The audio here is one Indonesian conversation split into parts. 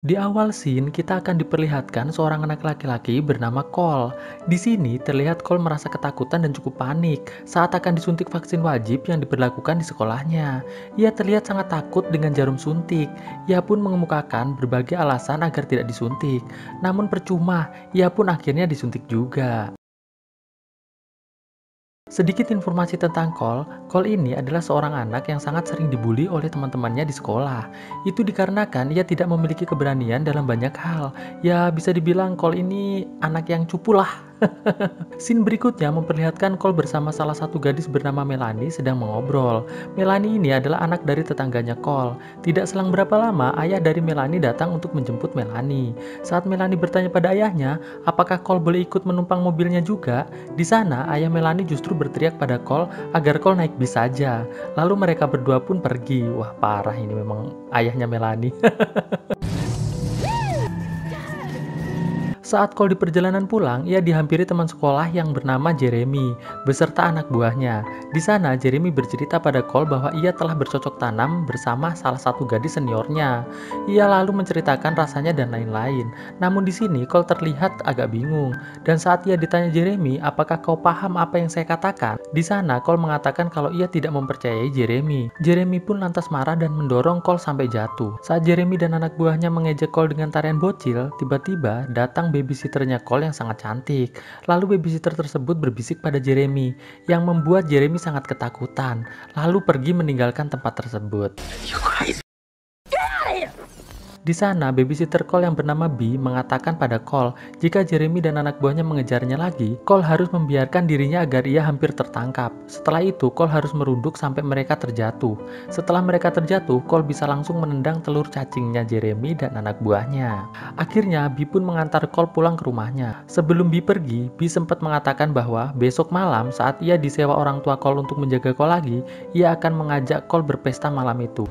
Di awal scene, kita akan diperlihatkan seorang anak laki-laki bernama Cole. Di sini, terlihat Cole merasa ketakutan dan cukup panik saat akan disuntik vaksin wajib yang diberlakukan di sekolahnya. Ia terlihat sangat takut dengan jarum suntik. Ia pun mengemukakan berbagai alasan agar tidak disuntik. Namun percuma, ia pun akhirnya disuntik juga. Sedikit informasi tentang Cole. Cole ini adalah seorang anak yang sangat sering dibully oleh teman-temannya di sekolah. Itu dikarenakan ia tidak memiliki keberanian dalam banyak hal. Ya, bisa dibilang Cole ini anak yang cupu lah. Scene berikutnya memperlihatkan Cole bersama salah satu gadis bernama Melanie sedang mengobrol. Melanie ini adalah anak dari tetangganya Cole. Tidak selang berapa lama, ayah dari Melanie datang untuk menjemput Melanie. Saat Melanie bertanya pada ayahnya, apakah Cole boleh ikut menumpang mobilnya juga? Di sana, ayah Melanie justru berteriak pada Cole agar Cole naik bis saja. Lalu mereka berdua pun pergi. Wah, parah ini memang ayahnya Melanie. Saat Cole di perjalanan pulang, ia dihampiri teman sekolah yang bernama Jeremy, beserta anak buahnya. Di sana, Jeremy bercerita pada Cole bahwa ia telah bercocok tanam bersama salah satu gadis seniornya. Ia lalu menceritakan rasanya dan lain-lain. Namun di sini, Cole terlihat agak bingung. Dan saat ia ditanya Jeremy, apakah kau paham apa yang saya katakan? Di sana, Cole mengatakan kalau ia tidak mempercayai Jeremy. Jeremy pun lantas marah dan mendorong Cole sampai jatuh. Saat Jeremy dan anak buahnya mengejek Cole dengan tarian bocil, tiba-tiba datang babysitternya Cole yang sangat cantik. Lalu babysitter tersebut berbisik pada Jeremy, yang membuat Jeremy sangat ketakutan, lalu pergi meninggalkan tempat tersebut. Di sana, babysitter Cole yang bernama B mengatakan pada Cole, jika Jeremy dan anak buahnya mengejarnya lagi, Cole harus membiarkan dirinya agar ia hampir tertangkap. Setelah itu, Cole harus merunduk sampai mereka terjatuh. Setelah mereka terjatuh, Cole bisa langsung menendang telur cacingnya Jeremy dan anak buahnya. Akhirnya, B pun mengantar Cole pulang ke rumahnya. Sebelum B pergi, B sempat mengatakan bahwa besok malam saat ia disewa orang tua Cole untuk menjaga Cole lagi, ia akan mengajak Cole berpesta malam itu.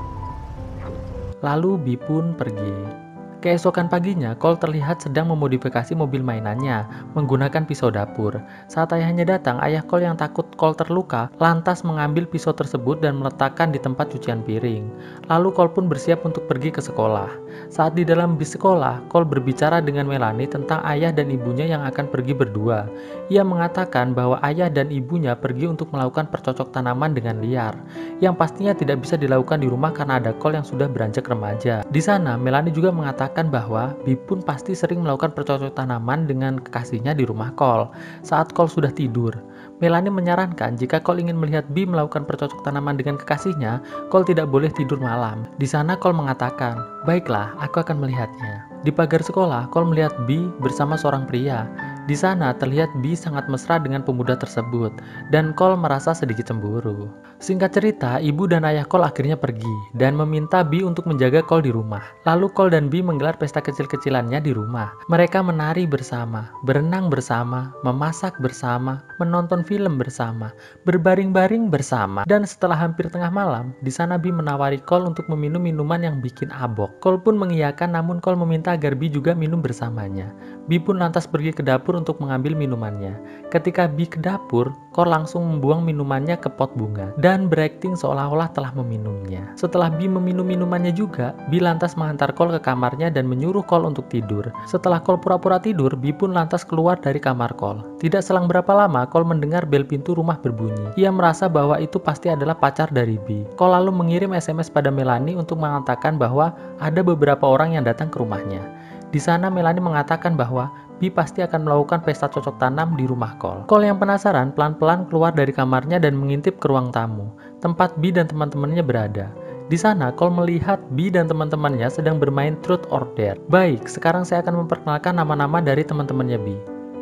Lalu Bi pun pergi. Keesokan paginya, Cole terlihat sedang memodifikasi mobil mainannya menggunakan pisau dapur. Saat ayahnya datang, ayah Cole yang takut Cole terluka lantas mengambil pisau tersebut dan meletakkan di tempat cucian piring. Lalu Cole pun bersiap untuk pergi ke sekolah. Saat di dalam bis sekolah, Cole berbicara dengan Melanie tentang ayah dan ibunya yang akan pergi berdua. Ia mengatakan bahwa ayah dan ibunya pergi untuk melakukan percocok tanaman dengan liar, yang pastinya tidak bisa dilakukan di rumah karena ada Cole yang sudah beranjak remaja. Di sana, Melanie juga mengatakan bahwa Bi pun pasti sering melakukan percocok tanaman dengan kekasihnya di rumah Cole saat Cole sudah tidur. Melanie menyarankan jika Cole ingin melihat Bi melakukan percocok tanaman dengan kekasihnya, Cole tidak boleh tidur malam. Di sana Cole mengatakan, "Baiklah, aku akan melihatnya." Di pagar sekolah, Cole melihat Bi bersama seorang pria. Di sana terlihat Bi sangat mesra dengan pemuda tersebut, dan Cole merasa sedikit cemburu. Singkat cerita, ibu dan ayah Cole akhirnya pergi, dan meminta Bi untuk menjaga Cole di rumah. Lalu Cole dan Bi menggelar pesta kecil-kecilannya di rumah. Mereka menari bersama, berenang bersama, memasak bersama, menonton film bersama, berbaring-baring bersama. Dan setelah hampir tengah malam, di sana Bi menawari Cole untuk meminum minuman yang bikin abok. Cole pun mengiyakan, namun Cole meminta agar Bi juga minum bersamanya. Bi pun lantas pergi ke dapur untuk mengambil minumannya. Ketika Bi ke dapur, Cole langsung membuang minumannya ke pot bunga dan berakting seolah-olah telah meminumnya. Setelah Bi meminum minumannya juga, Bi lantas menghantar Cole ke kamarnya dan menyuruh Cole untuk tidur. Setelah Cole pura-pura tidur, Bi pun lantas keluar dari kamar Cole. Tidak selang berapa lama, Cole mendengar bel pintu rumah berbunyi. Ia merasa bahwa itu pasti adalah pacar dari Bi. Cole lalu mengirim SMS pada Melanie untuk mengatakan bahwa ada beberapa orang yang datang ke rumahnya. Di sana Melanie mengatakan bahwa Bi pasti akan melakukan pesta cocok tanam di rumah Cole. Cole yang penasaran pelan-pelan keluar dari kamarnya dan mengintip ke ruang tamu, tempat Bi dan teman-temannya berada. Di sana Cole melihat Bi dan teman-temannya sedang bermain Truth or Dare. Baik, sekarang saya akan memperkenalkan nama-nama dari teman-temannya Bi.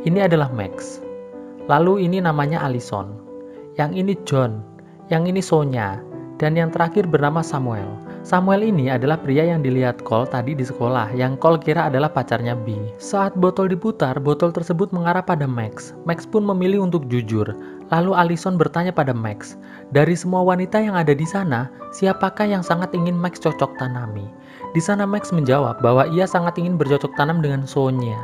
Ini adalah Max. Lalu ini namanya Allison. Yang ini John. Yang ini Sonya. Dan yang terakhir bernama Samuel. Samuel ini adalah pria yang dilihat Cole tadi di sekolah, yang Cole kira adalah pacarnya B. Saat botol diputar, botol tersebut mengarah pada Max. Max pun memilih untuk jujur. Lalu Allison bertanya pada Max, dari semua wanita yang ada di sana, siapakah yang sangat ingin Max cocok tanami? Di sana Max menjawab bahwa ia sangat ingin bercocok tanam dengan Sonya.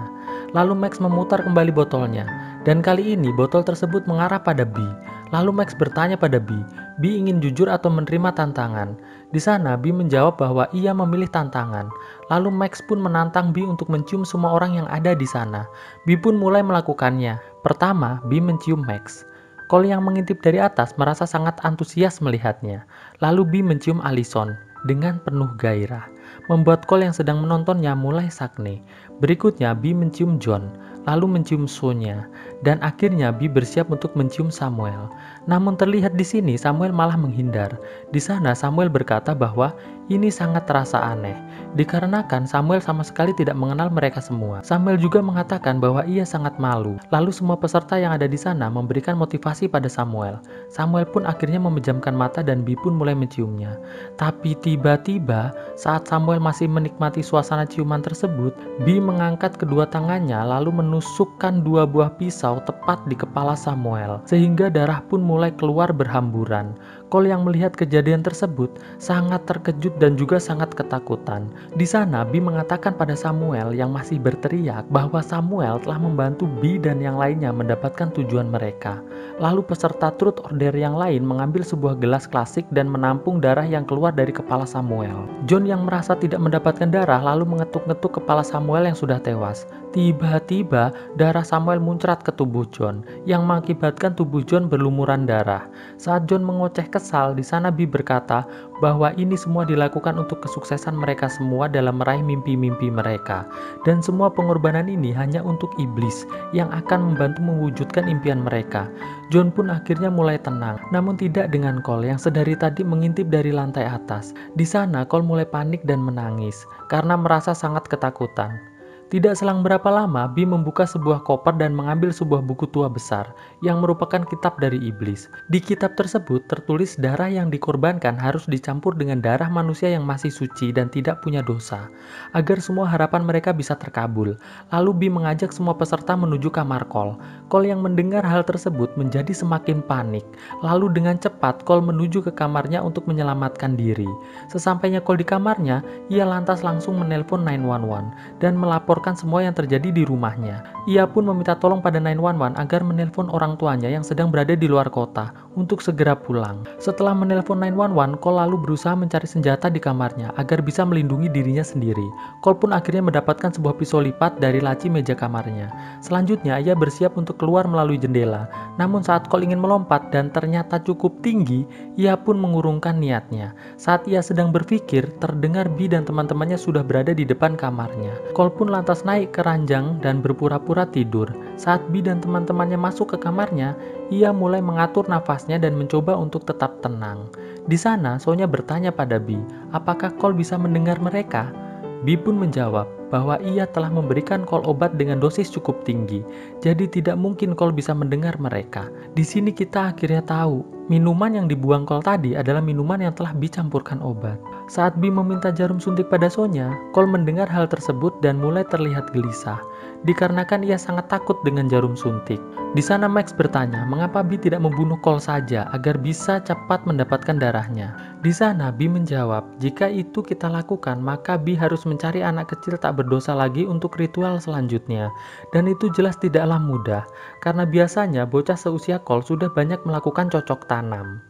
Lalu Max memutar kembali botolnya, dan kali ini botol tersebut mengarah pada B. Lalu Max bertanya pada B, Bi ingin jujur atau menerima tantangan. Di sana, Bi menjawab bahwa ia memilih tantangan. Lalu Max pun menantang Bi untuk mencium semua orang yang ada di sana. Bi pun mulai melakukannya. Pertama, Bi mencium Max. Cole yang mengintip dari atas merasa sangat antusias melihatnya. Lalu Bi mencium Allison dengan penuh gairah, membuat Cole yang sedang menontonnya mulai sakne. Berikutnya Bi mencium John, lalu mencium Sonya, dan akhirnya Bi bersiap untuk mencium Samuel. Namun terlihat di sini Samuel malah menghindar. Di sana Samuel berkata bahwa ini sangat terasa aneh, dikarenakan Samuel sama sekali tidak mengenal mereka semua. Samuel juga mengatakan bahwa ia sangat malu. Lalu semua peserta yang ada di sana memberikan motivasi pada Samuel. Samuel pun akhirnya memejamkan mata dan Bi pun mulai menciumnya. Tapi tiba-tiba saat Samuel masih menikmati suasana ciuman tersebut, Bi mengangkat kedua tangannya lalu menusukkan 2 buah pisau tepat di kepala Samuel, sehingga darah pun mulai keluar berhamburan. Cole yang melihat kejadian tersebut sangat terkejut dan juga sangat ketakutan. Di sana Bi mengatakan pada Samuel yang masih berteriak bahwa Samuel telah membantu Bi dan yang lainnya mendapatkan tujuan mereka. Lalu peserta truth order yang lain mengambil sebuah gelas klasik dan menampung darah yang keluar dari kepala Samuel. John yang merasa tidak mendapatkan darah lalu mengetuk-ngetuk kepala Samuel yang sudah tewas. Tiba-tiba darah Samuel muncrat ke tubuh John yang mengakibatkan tubuh John berlumuran darah. Saat John mengoceh kesal, di sana Bi berkata bahwa ini semua dilakukan untuk kesuksesan mereka semua dalam meraih mimpi-mimpi mereka. Dan semua pengorbanan ini hanya untuk iblis yang akan membantu mewujudkan impian mereka. John pun akhirnya mulai tenang, namun tidak dengan Cole yang sedari tadi mengintip dari lantai atas. Di sana Cole mulai panik dan menangis karena merasa sangat ketakutan. Tidak selang berapa lama, Bi membuka sebuah koper dan mengambil sebuah buku tua besar yang merupakan kitab dari iblis. Di kitab tersebut tertulis darah yang dikorbankan harus dicampur dengan darah manusia yang masih suci dan tidak punya dosa, agar semua harapan mereka bisa terkabul. Lalu Bi mengajak semua peserta menuju kamar Cole. Cole yang mendengar hal tersebut menjadi semakin panik. Lalu dengan cepat Cole menuju ke kamarnya untuk menyelamatkan diri. Sesampainya Cole di kamarnya, ia lantas langsung menelpon 911 dan melaporkan semua yang terjadi di rumahnya. Ia pun meminta tolong pada 911 agar menelpon orang tuanya yang sedang berada di luar kota untuk segera pulang. Setelah menelpon 911, Cole lalu berusaha mencari senjata di kamarnya agar bisa melindungi dirinya sendiri. Cole pun akhirnya mendapatkan sebuah pisau lipat dari laci meja kamarnya. Selanjutnya ia bersiap untuk keluar melalui jendela. Namun saat Cole ingin melompat dan ternyata cukup tinggi, ia pun mengurungkan niatnya. Saat ia sedang berpikir, terdengar Bi dan teman-temannya sudah berada di depan kamarnya. Cole pun lantas naik ke ranjang dan berpura-pura tidur. Saat Bi dan teman-temannya masuk ke kamarnya, ia mulai mengatur nafasnya dan mencoba untuk tetap tenang. Di sana, Sonya bertanya pada Bi, apakah Cole bisa mendengar mereka? Bi pun menjawab bahwa ia telah memberikan Cole obat dengan dosis cukup tinggi, jadi tidak mungkin Cole bisa mendengar mereka. Di sini kita akhirnya tahu, minuman yang dibuang Cole tadi adalah minuman yang telah Bi campurkan obat. Saat Bi meminta jarum suntik pada Sonya, Cole mendengar hal tersebut dan mulai terlihat gelisah, dikarenakan ia sangat takut dengan jarum suntik. Di sana Max bertanya mengapa Bi tidak membunuh Cole saja agar bisa cepat mendapatkan darahnya. Di sana Bi menjawab, jika itu kita lakukan maka Bi harus mencari anak kecil tak berdosa lagi untuk ritual selanjutnya. Dan itu jelas tidaklah mudah, karena biasanya bocah seusia Cole sudah banyak melakukan cocok tanam.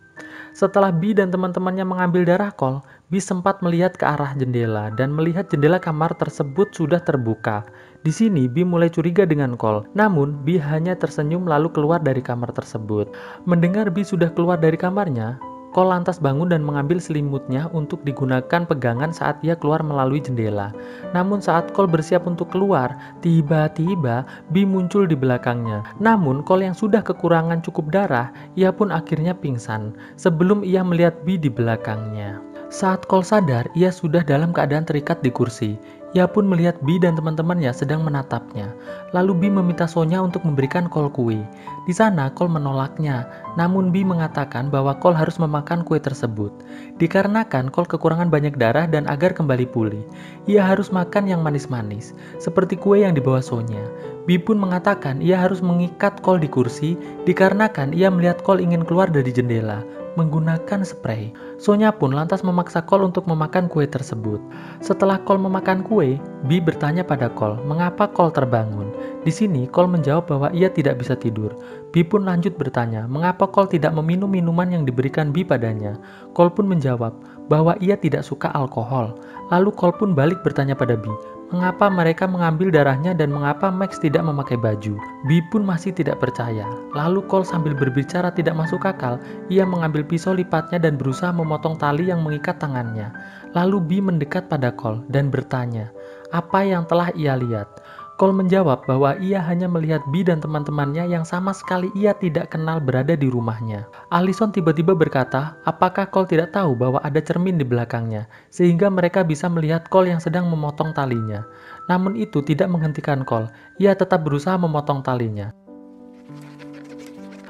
Setelah Bi dan teman-temannya mengambil darah Cole, Bi sempat melihat ke arah jendela dan melihat jendela kamar tersebut sudah terbuka. Di sini Bi mulai curiga dengan Cole, namun Bi hanya tersenyum lalu keluar dari kamar tersebut. Mendengar Bi sudah keluar dari kamarnya, Cole lantas bangun dan mengambil selimutnya untuk digunakan pegangan saat ia keluar melalui jendela. Namun saat Cole bersiap untuk keluar, tiba-tiba Bi muncul di belakangnya. Namun Cole yang sudah kekurangan cukup darah, ia pun akhirnya pingsan sebelum ia melihat Bi di belakangnya. Saat Cole sadar, ia sudah dalam keadaan terikat di kursi. Ia pun melihat Bi dan teman-temannya sedang menatapnya. Lalu Bi meminta Sonya untuk memberikan Cole kue. Di sana Cole menolaknya, namun Bi mengatakan bahwa Cole harus memakan kue tersebut. Dikarenakan Cole kekurangan banyak darah dan agar kembali pulih, ia harus makan yang manis-manis, seperti kue yang dibawa Sonya. Bi pun mengatakan ia harus mengikat Cole di kursi, dikarenakan ia melihat Cole ingin keluar dari jendela menggunakan spray. Sonya pun lantas memaksa Cole untuk memakan kue tersebut. Setelah Cole memakan kue, Bi bertanya pada Cole mengapa Cole terbangun. Di sini, Cole menjawab bahwa ia tidak bisa tidur. B pun lanjut bertanya, mengapa Cole tidak meminum minuman yang diberikan B padanya. Cole pun menjawab bahwa ia tidak suka alkohol. Lalu Cole pun balik bertanya pada B, mengapa mereka mengambil darahnya dan mengapa Max tidak memakai baju. B pun masih tidak percaya. Lalu Cole sambil berbicara tidak masuk akal, ia mengambil pisau lipatnya dan berusaha memotong tali yang mengikat tangannya. Lalu B mendekat pada Cole dan bertanya, apa yang telah ia lihat? Cole menjawab bahwa ia hanya melihat B dan teman-temannya yang sama sekali ia tidak kenal berada di rumahnya. Allison tiba-tiba berkata, apakah Cole tidak tahu bahwa ada cermin di belakangnya, sehingga mereka bisa melihat Cole yang sedang memotong talinya. Namun itu tidak menghentikan Cole, ia tetap berusaha memotong talinya.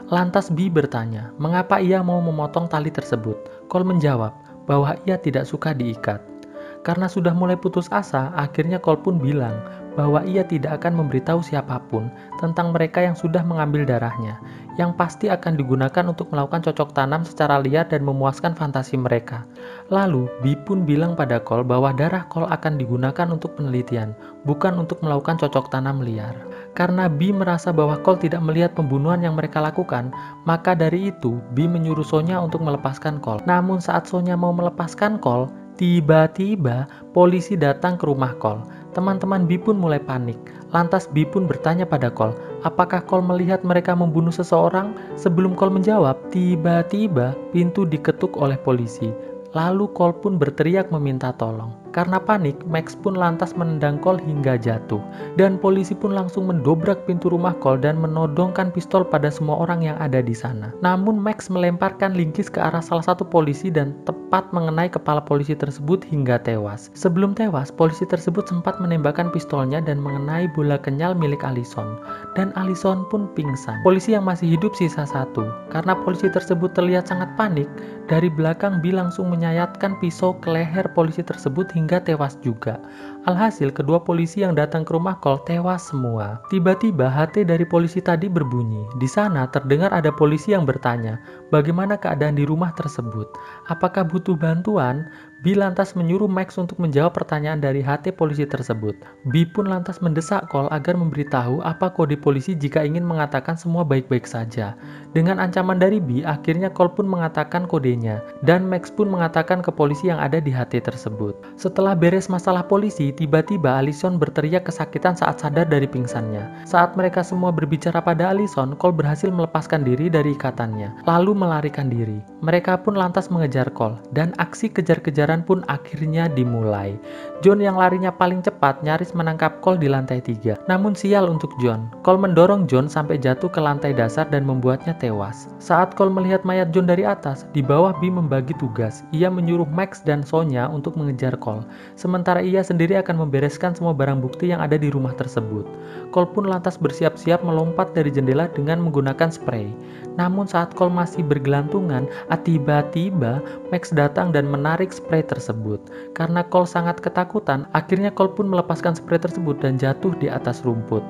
Lantas B bertanya, mengapa ia mau memotong tali tersebut? Cole menjawab bahwa ia tidak suka diikat. Karena sudah mulai putus asa, akhirnya Cole pun bilang bahwa ia tidak akan memberitahu siapapun tentang mereka yang sudah mengambil darahnya, yang pasti akan digunakan untuk melakukan cocok tanam secara liar dan memuaskan fantasi mereka. Lalu, B pun bilang pada Cole bahwa darah Cole akan digunakan untuk penelitian, bukan untuk melakukan cocok tanam liar. Karena B merasa bahwa Cole tidak melihat pembunuhan yang mereka lakukan, maka dari itu B menyuruh Sonya untuk melepaskan Cole. Namun saat Sonya mau melepaskan Cole, tiba-tiba polisi datang ke rumah Cole. Teman-teman B pun mulai panik. Lantas B pun bertanya pada Cole, apakah Cole melihat mereka membunuh seseorang? Sebelum Cole menjawab, tiba-tiba pintu diketuk oleh polisi. Lalu Cole pun berteriak meminta tolong. Karena panik, Max pun lantas menendang Cole hingga jatuh. Dan polisi pun langsung mendobrak pintu rumah Cole dan menodongkan pistol pada semua orang yang ada di sana. Namun Max melemparkan linggis ke arah salah satu polisi dan tepat mengenai kepala polisi tersebut hingga tewas. Sebelum tewas, polisi tersebut sempat menembakkan pistolnya dan mengenai bola kenyal milik Allison. Dan Allison pun pingsan. Polisi yang masih hidup sisa satu. Karena polisi tersebut terlihat sangat panik, dari belakang B langsung menyayatkan pisau ke leher polisi tersebut hingga tewas juga. Alhasil kedua polisi yang datang ke rumah Cole tewas semua. Tiba-tiba HT dari polisi tadi berbunyi. Di sana terdengar ada polisi yang bertanya, bagaimana keadaan di rumah tersebut? Apakah butuh bantuan? B lantas menyuruh Max untuk menjawab pertanyaan dari HT polisi tersebut. B pun lantas mendesak Cole agar memberitahu apa kode polisi jika ingin mengatakan semua baik-baik saja. Dengan ancaman dari B, akhirnya Cole pun mengatakan kodenya, dan Max pun mengatakan ke polisi yang ada di HT tersebut. Setelah beres masalah polisi, tiba-tiba Allison berteriak kesakitan saat sadar dari pingsannya. Saat mereka semua berbicara pada Allison, Cole berhasil melepaskan diri dari ikatannya, lalu melarikan diri. Mereka pun lantas mengejar Cole, dan aksi kejar-kejaran pun akhirnya dimulai. John yang larinya paling cepat nyaris menangkap Cole di lantai 3. Namun sial untuk John, Cole mendorong John sampai jatuh ke lantai dasar dan membuatnya tewas. Saat Cole melihat mayat John dari atas, di bawah B membagi tugas. Ia menyuruh Max dan Sonya untuk mengejar Cole, sementara ia sendiri akan membereskan semua barang bukti yang ada di rumah tersebut. Cole pun lantas bersiap-siap melompat dari jendela dengan menggunakan spray. Namun saat Cole masih bergelantungan, tiba-tiba Max datang dan menarik spray tersebut. Karena Cole sangat ketakutan, akhirnya Cole pun melepaskan spray tersebut dan jatuh di atas rumput.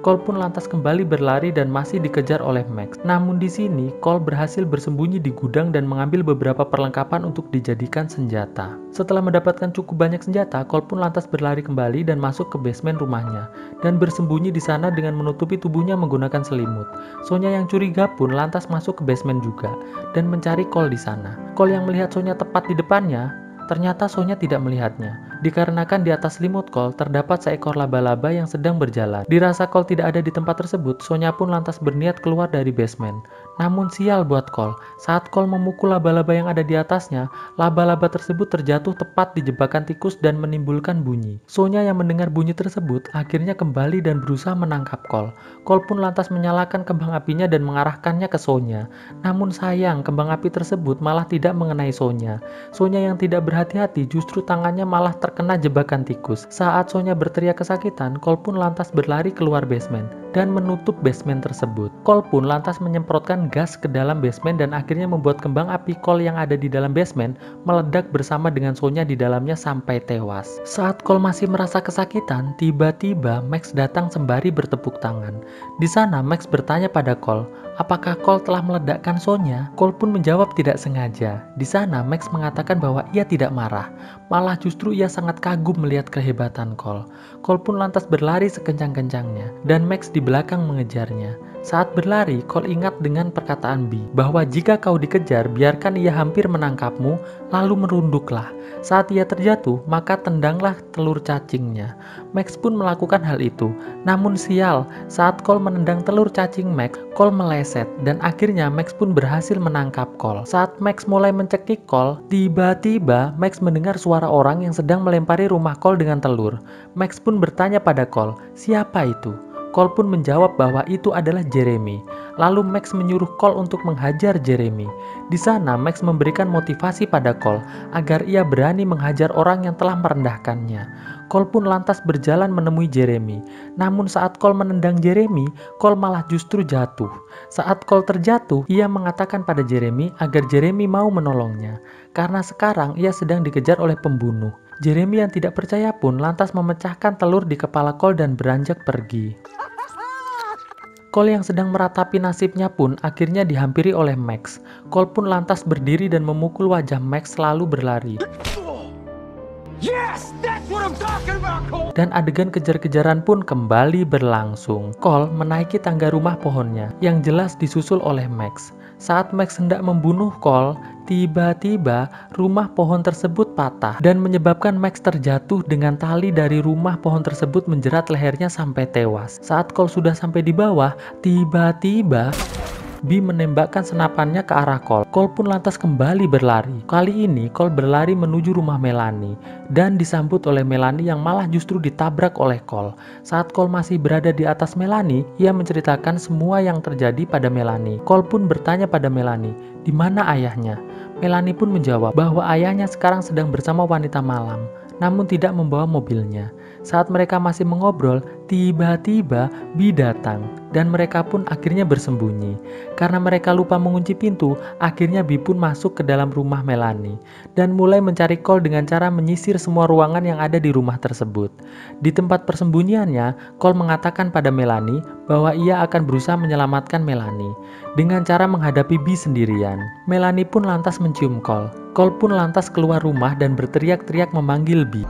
Cole pun lantas kembali berlari dan masih dikejar oleh Max. Namun di sini, Cole berhasil bersembunyi di gudang dan mengambil beberapa perlengkapan untuk dijadikan senjata. Setelah mendapatkan cukup banyak senjata, Cole pun lantas berlari kembali dan masuk ke basement rumahnya, dan bersembunyi di sana dengan menutupi tubuhnya menggunakan selimut. Sonya yang curiga pun lantas masuk ke basement juga, dan mencari Cole di sana. Cole yang melihat Sonya tepat di depannya, ternyata Sonya tidak melihatnya, dikarenakan di atas selimut Cole terdapat seekor laba-laba yang sedang berjalan. Dirasa Cole tidak ada di tempat tersebut, Sonya pun lantas berniat keluar dari basement. Namun sial buat Cole, saat Cole memukul laba-laba yang ada di atasnya, laba-laba tersebut terjatuh tepat di jebakan tikus dan menimbulkan bunyi. Sonya yang mendengar bunyi tersebut akhirnya kembali dan berusaha menangkap Cole. Cole pun lantas menyalakan kembang apinya dan mengarahkannya ke Sonya. Namun sayang, kembang api tersebut malah tidak mengenai Sonya. Sonya yang tidak berhati-hati justru tangannya malah terkena jebakan tikus. Saat Sonya berteriak kesakitan, Cole pun lantas berlari keluar basement dan menutup basement tersebut. Cole pun lantas menyemprotkan gas ke dalam basement dan akhirnya membuat kembang api Cole yang ada di dalam basement meledak bersama dengan Sonya di dalamnya sampai tewas. Saat Cole masih merasa kesakitan, tiba-tiba Max datang sembari bertepuk tangan. Di sana Max bertanya pada Cole, apakah Cole telah meledakkan Sonya? Cole pun menjawab tidak sengaja. Di sana Max mengatakan bahwa ia tidak marah, malah justru ia sangat kagum melihat kehebatan Cole. Cole pun lantas berlari sekencang-kencangnya dan Max di belakang mengejarnya. Saat berlari, Cole ingat dengan perkataan Bee bahwa jika kau dikejar, biarkan ia hampir menangkapmu, lalu merunduklah. Saat ia terjatuh, maka tendanglah telur cacingnya. Max pun melakukan hal itu. Namun sial, saat Cole menendang telur cacing Max, Cole meleset dan akhirnya Max pun berhasil menangkap Cole. Saat Max mulai mencekik Cole, tiba-tiba Max mendengar suara orang yang sedang melempari rumah Cole dengan telur. Max pun bertanya pada Cole, siapa itu? Cole pun menjawab bahwa itu adalah Jeremy. Lalu Max menyuruh Cole untuk menghajar Jeremy. Di sana Max memberikan motivasi pada Cole agar ia berani menghajar orang yang telah merendahkannya. Cole pun lantas berjalan menemui Jeremy. Namun saat Cole menendang Jeremy, Cole malah justru jatuh. Saat Cole terjatuh, ia mengatakan pada Jeremy agar Jeremy mau menolongnya. Karena sekarang ia sedang dikejar oleh pembunuh. Jeremy yang tidak percaya pun lantas memecahkan telur di kepala Cole dan beranjak pergi. Cole yang sedang meratapi nasibnya pun akhirnya dihampiri oleh Max. Cole pun lantas berdiri dan memukul wajah Max lalu berlari. Yes, that's what I'm talking about, Cole. Dan adegan kejar-kejaran pun kembali berlangsung. Cole menaiki tangga rumah pohonnya yang jelas disusul oleh Max. Saat Max hendak membunuh Cole, tiba-tiba rumah pohon tersebut patah dan menyebabkan Max terjatuh dengan tali dari rumah pohon tersebut menjerat lehernya sampai tewas. Saat Cole sudah sampai di bawah, tiba-tiba Bee menembakkan senapannya ke arah Cole. Cole pun lantas kembali berlari. Kali ini Cole berlari menuju rumah Melanie dan disambut oleh Melanie yang malah justru ditabrak oleh Cole. Saat Cole masih berada di atas Melanie, ia menceritakan semua yang terjadi pada Melanie. Cole pun bertanya pada Melanie, di mana ayahnya? Melanie pun menjawab bahwa ayahnya sekarang sedang bersama wanita malam, namun tidak membawa mobilnya. Saat mereka masih mengobrol, tiba-tiba Bee datang dan mereka pun akhirnya bersembunyi. Karena mereka lupa mengunci pintu, akhirnya Bee pun masuk ke dalam rumah Melanie dan mulai mencari Cole dengan cara menyisir semua ruangan yang ada di rumah tersebut. Di tempat persembunyiannya, Cole mengatakan pada Melanie bahwa ia akan berusaha menyelamatkan Melanie dengan cara menghadapi Bee sendirian. Melanie pun lantas mencium Cole. Cole pun lantas keluar rumah dan berteriak-teriak memanggil Bee.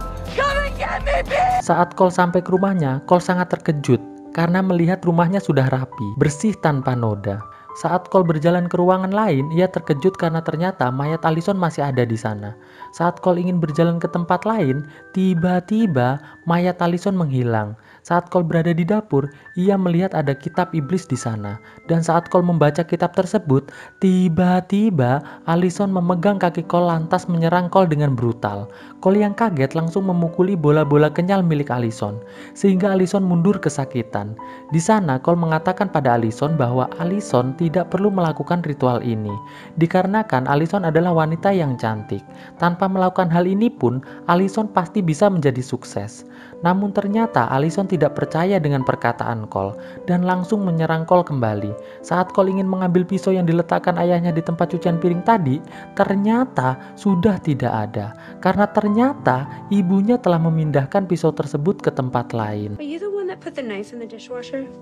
Saat Cole sampai ke rumahnya, Cole sangat terkejut karena melihat rumahnya sudah rapi, bersih tanpa noda. Saat Cole berjalan ke ruangan lain, ia terkejut karena ternyata mayat Allison masih ada di sana. Saat Cole ingin berjalan ke tempat lain, tiba-tiba mayat Allison menghilang. Saat Cole berada di dapur, ia melihat ada kitab iblis di sana. Dan saat Cole membaca kitab tersebut, tiba-tiba Allison memegang kaki Cole lantas menyerang Cole dengan brutal. Cole yang kaget langsung memukuli bola-bola kenyal milik Allison, sehingga Allison mundur kesakitan. Di sana Cole mengatakan pada Allison bahwa Allison tidak perlu melakukan ritual ini, dikarenakan Allison adalah wanita yang cantik. Tanpa melakukan hal ini pun, Allison pasti bisa menjadi sukses. Namun ternyata Allison tidak percaya dengan perkataan Cole dan langsung menyerang Cole kembali. Saat Cole ingin mengambil pisau yang diletakkan ayahnya di tempat cucian piring tadi, ternyata sudah tidak ada. Karena ternyata ibunya telah memindahkan pisau tersebut ke tempat lain.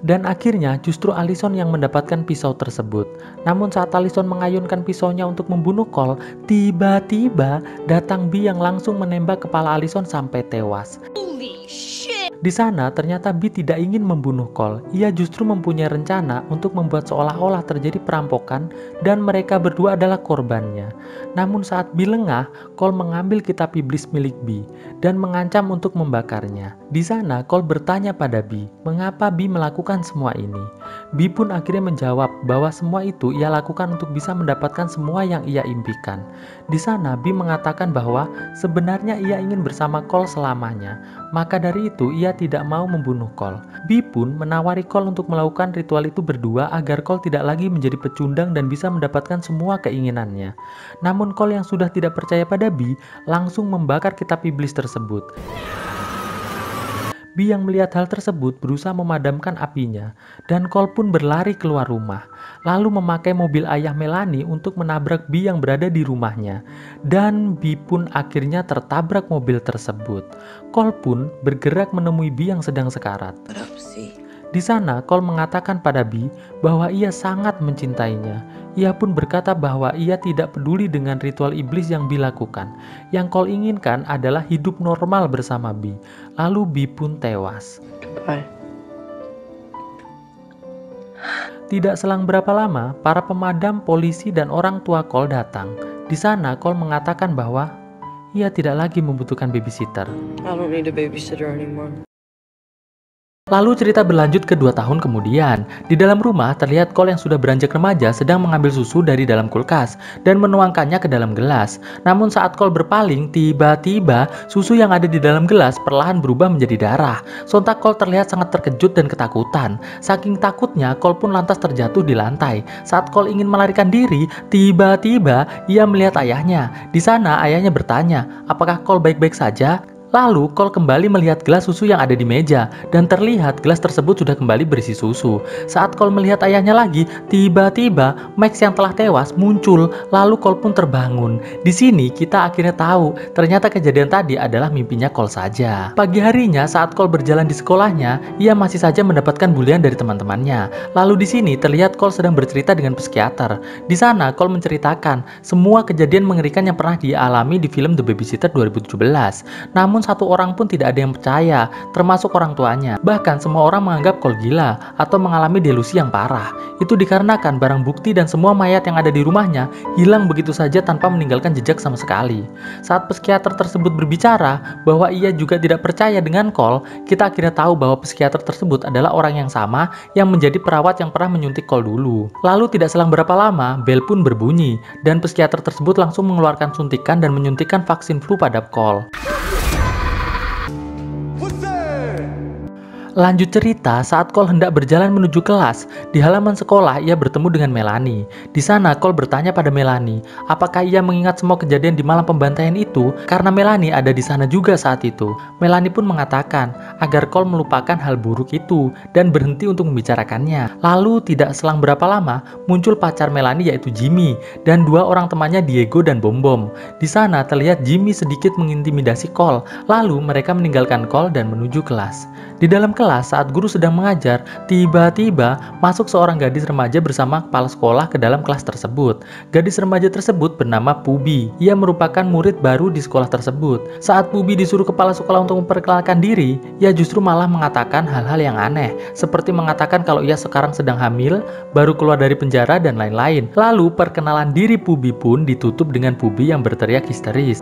Dan akhirnya justru Allison yang mendapatkan pisau tersebut. Namun saat Allison mengayunkan pisaunya untuk membunuh Cole, tiba-tiba datang Bee yang langsung menembak kepala Allison sampai tewas. Di sana ternyata Bee tidak ingin membunuh Cole. Ia justru mempunyai rencana untuk membuat seolah-olah terjadi perampokan dan mereka berdua adalah korbannya. Namun saat Bee lengah, Cole mengambil kitab iblis milik Bee dan mengancam untuk membakarnya. Di sana Cole bertanya pada Bee, mengapa Bee melakukan semua ini? Bee pun akhirnya menjawab bahwa semua itu ia lakukan untuk bisa mendapatkan semua yang ia impikan. Di sana Bee mengatakan bahwa sebenarnya ia ingin bersama Cole selamanya. Maka dari itu ia tidak mau membunuh Cole. Bee pun menawari Cole untuk melakukan ritual itu berdua agar Cole tidak lagi menjadi pecundang dan bisa mendapatkan semua keinginannya. Namun Cole yang sudah tidak percaya pada Bee langsung membakar kitab iblis tersebut. Bee yang melihat hal tersebut berusaha memadamkan apinya dan Cole pun berlari keluar rumah, lalu memakai mobil ayah Melanie untuk menabrak Bee yang berada di rumahnya, dan Bee pun akhirnya tertabrak mobil tersebut. Cole pun bergerak menemui Bee yang sedang sekarat. Di sana, Cole mengatakan pada Bee bahwa ia sangat mencintainya. Ia pun berkata bahwa ia tidak peduli dengan ritual iblis yang Bee lakukan. Yang Cole inginkan adalah hidup normal bersama Bee. Lalu Bee pun tewas. Bye. Tidak selang berapa lama, para pemadam, polisi, dan orang tua Cole datang. Di sana, Cole mengatakan bahwa ia tidak lagi membutuhkan babysitter. I don't need a babysitter anymore. Lalu cerita berlanjut ke 2 tahun kemudian. Di dalam rumah terlihat Cole yang sudah beranjak remaja sedang mengambil susu dari dalam kulkas dan menuangkannya ke dalam gelas. Namun saat Cole berpaling, tiba-tiba susu yang ada di dalam gelas perlahan berubah menjadi darah. Sontak Cole terlihat sangat terkejut dan ketakutan. Saking takutnya, Cole pun lantas terjatuh di lantai. Saat Cole ingin melarikan diri, tiba-tiba ia melihat ayahnya. Di sana ayahnya bertanya, apakah Cole baik-baik saja? Lalu Cole kembali melihat gelas susu yang ada di meja dan terlihat gelas tersebut sudah kembali berisi susu. Saat Cole melihat ayahnya lagi, tiba-tiba Max yang telah tewas muncul. Lalu Cole pun terbangun. Di sini kita akhirnya tahu ternyata kejadian tadi adalah mimpinya Cole saja. Pagi harinya saat Cole berjalan di sekolahnya, ia masih saja mendapatkan bulian dari teman-temannya. Lalu di sini terlihat Cole sedang bercerita dengan psikiater. Di sana Cole menceritakan semua kejadian mengerikan yang pernah dialami di film The Babysitter 2017. Namun satu orang pun tidak ada yang percaya, termasuk orang tuanya. Bahkan semua orang menganggap Cole gila atau mengalami delusi yang parah. Itu dikarenakan barang bukti dan semua mayat yang ada di rumahnya hilang begitu saja tanpa meninggalkan jejak sama sekali. Saat psikiater tersebut berbicara bahwa ia juga tidak percaya dengan Cole, kita akhirnya tahu bahwa psikiater tersebut adalah orang yang sama yang menjadi perawat yang pernah menyuntik Cole dulu. Lalu tidak selang berapa lama, bel pun berbunyi dan psikiater tersebut langsung mengeluarkan suntikan dan menyuntikkan vaksin flu pada Cole. Lanjut cerita, saat Cole hendak berjalan menuju kelas, di halaman sekolah ia bertemu dengan Melanie. Di sana Cole bertanya pada Melanie, apakah ia mengingat semua kejadian di malam pembantaian itu karena Melanie ada di sana juga saat itu. Melanie pun mengatakan agar Cole melupakan hal buruk itu dan berhenti untuk membicarakannya. Lalu tidak selang berapa lama muncul pacar Melanie yaitu Jimmy dan 2 orang temannya Diego dan Bom Bom. Di sana terlihat Jimmy sedikit mengintimidasi Cole. Lalu mereka meninggalkan Cole dan menuju kelas. Di dalam kelas saat guru sedang mengajar, tiba-tiba masuk seorang gadis remaja bersama kepala sekolah ke dalam kelas tersebut. Gadis remaja tersebut bernama Pubi. Ia merupakan murid baru di sekolah tersebut. Saat Pubi disuruh kepala sekolah untuk memperkenalkan diri, ia justru malah mengatakan hal-hal yang aneh, seperti mengatakan kalau ia sekarang sedang hamil, baru keluar dari penjara dan lain-lain. Lalu perkenalan diri Pubi pun ditutup dengan Pubi yang berteriak histeris.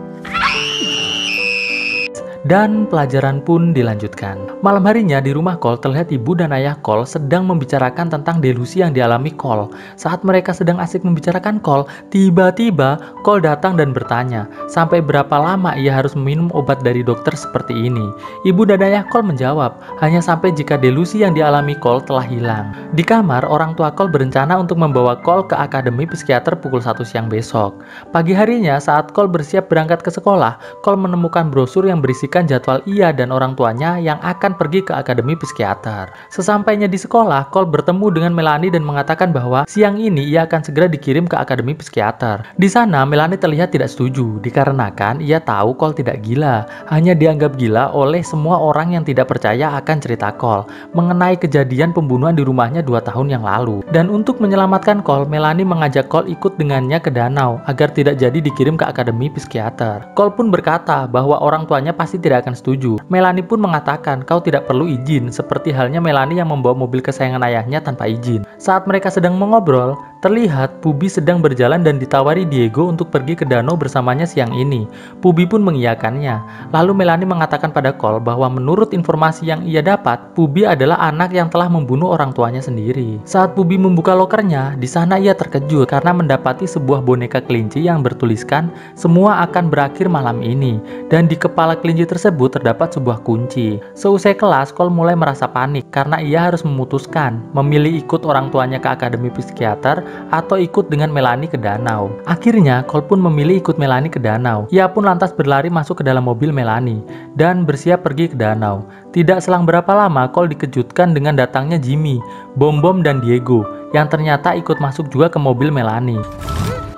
Dan pelajaran pun dilanjutkan. Malam harinya di rumah Cole terlihat ibu dan ayah Cole sedang membicarakan tentang delusi yang dialami Cole. Saat mereka sedang asik membicarakan Cole, tiba-tiba Cole datang dan bertanya, sampai berapa lama ia harus meminum obat dari dokter seperti ini? Ibu dan ayah Cole menjawab, hanya sampai jika delusi yang dialami Cole telah hilang. Di kamar, orang tua Cole berencana untuk membawa Cole ke akademi psikiater pukul 1 siang besok. Pagi harinya saat Cole bersiap berangkat ke sekolah, Cole menemukan brosur yang berisi jadwal ia dan orang tuanya yang akan pergi ke akademi psikiater. Sesampainya di sekolah, Cole bertemu dengan Melanie dan mengatakan bahwa siang ini ia akan segera dikirim ke akademi psikiater. Di sana, Melanie terlihat tidak setuju dikarenakan ia tahu Cole tidak gila, hanya dianggap gila oleh semua orang yang tidak percaya akan cerita Cole mengenai kejadian pembunuhan di rumahnya 2 tahun yang lalu. Dan untuk menyelamatkan Cole, Melanie mengajak Cole ikut dengannya ke danau agar tidak jadi dikirim ke akademi psikiater. Cole pun berkata bahwa orang tuanya pasti tidak akan setuju. Melanie pun mengatakan kau tidak perlu izin, seperti halnya Melanie yang membawa mobil kesayangan ayahnya tanpa izin. Saat mereka sedang mengobrol, terlihat Pubi sedang berjalan dan ditawari Diego untuk pergi ke danau bersamanya siang ini. Pubi pun mengiyakannya. Lalu Melanie mengatakan pada Cole bahwa menurut informasi yang ia dapat, Pubi adalah anak yang telah membunuh orang tuanya sendiri. Saat Pubi membuka lokernya, di sana ia terkejut karena mendapati sebuah boneka kelinci yang bertuliskan semua akan berakhir malam ini, dan di kepala kelinci tersebut terdapat sebuah kunci. Seusai kelas, Cole mulai merasa panik karena ia harus memutuskan memilih ikut orang tuanya ke akademi psikiater atau ikut dengan Melanie ke danau. Akhirnya, Cole pun memilih ikut Melanie ke danau. Ia pun lantas berlari masuk ke dalam mobil Melanie dan bersiap pergi ke danau. Tidak selang berapa lama, Cole dikejutkan dengan datangnya Jimmy, Bom Bom dan Diego yang ternyata ikut masuk juga ke mobil Melanie.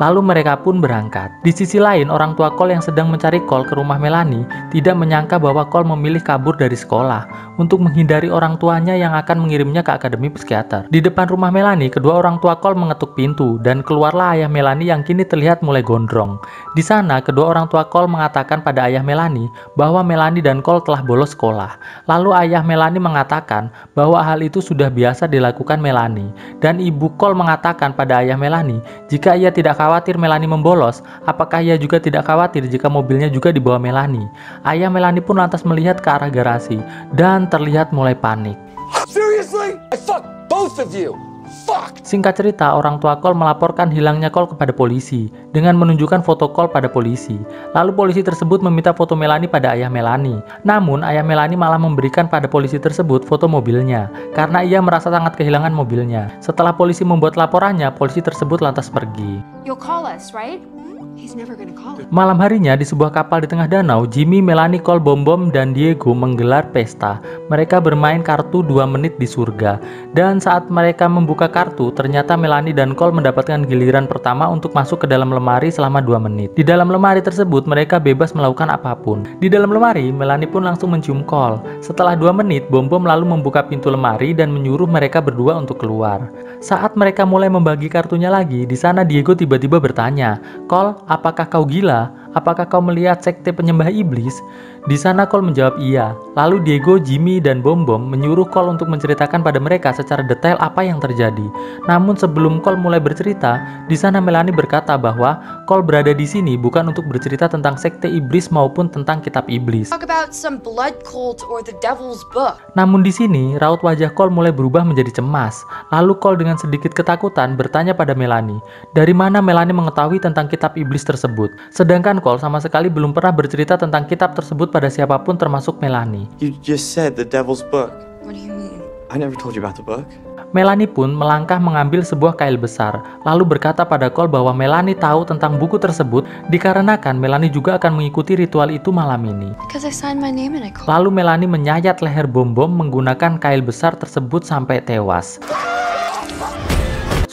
Lalu mereka pun berangkat. Di sisi lain, orang tua Cole yang sedang mencari Cole ke rumah Melanie tidak menyangka bahwa Cole memilih kabur dari sekolah untuk menghindari orang tuanya yang akan mengirimnya ke akademi psikiater. Di depan rumah Melanie, kedua orang tua Cole mengetuk pintu dan keluarlah ayah Melanie yang kini terlihat mulai gondrong. Di sana, kedua orang tua Cole mengatakan pada ayah Melanie bahwa Melanie dan Cole telah bolos sekolah. Lalu ayah Melanie mengatakan bahwa hal itu sudah biasa dilakukan Melanie. Dan ibu Cole mengatakan pada ayah Melanie jika ia tidak khawatir Melanie membolos, apakah ia juga tidak khawatir jika mobilnya juga dibawa Melanie. Ayah Melanie pun lantas melihat ke arah garasi dan terlihat mulai panik. Seriously? I fucked both of you. Fuck. Singkat cerita, orang tua Cole melaporkan hilangnya Cole kepada polisi dengan menunjukkan foto Cole pada polisi. Lalu polisi tersebut meminta foto Melanie pada ayah Melanie. Namun, ayah Melanie malah memberikan pada polisi tersebut foto mobilnya karena ia merasa sangat kehilangan mobilnya. Setelah polisi membuat laporannya, polisi tersebut lantas pergi. You'll call us, right? He's never gonna call us. Malam harinya di sebuah kapal di tengah danau, Jimmy, Melanie, Cole, Bom Bom, dan Diego menggelar pesta. Mereka bermain kartu 2 menit di surga. Dan saat mereka membuka kartu, ternyata Melanie dan Cole mendapatkan giliran pertama untuk masuk ke dalam lemari selama 2 menit. Di dalam lemari tersebut, mereka bebas melakukan apapun. Di dalam lemari, Melanie pun langsung mencium Cole. Setelah 2 menit, Bom Bom lalu membuka pintu lemari dan menyuruh mereka berdua untuk keluar. Saat mereka mulai membagi kartunya lagi, di sana Diego tiba-tiba bertanya, "Cole, apakah kau gila? Apakah kau melihat sekte penyembah iblis?" Di sana Cole menjawab iya. Lalu Diego, Jimmy, dan Bom Bom menyuruh Cole untuk menceritakan pada mereka secara detail apa yang terjadi. Namun sebelum Cole mulai bercerita, di sana Melanie berkata bahwa Cole berada di sini bukan untuk bercerita tentang sekte iblis maupun tentang kitab iblis. Talk about some blood cult or the devil's book. Namun di sini, raut wajah Cole mulai berubah menjadi cemas. Lalu Cole dengan sedikit ketakutan bertanya pada Melanie, dari mana Melanie mengetahui tentang kitab iblis tersebut. Sedangkan Cole sama sekali belum pernah bercerita tentang kitab tersebut pada siapapun termasuk Melanie. You just said the devil's book. What do you mean? I never told you about the book. Melanie pun melangkah mengambil sebuah kail besar, lalu berkata pada Cole bahwa Melanie tahu tentang buku tersebut dikarenakan Melanie juga akan mengikuti ritual itu malam ini. Because I signed my name and I called. Lalu Melanie menyayat leher Bom Bom menggunakan kail besar tersebut sampai tewas.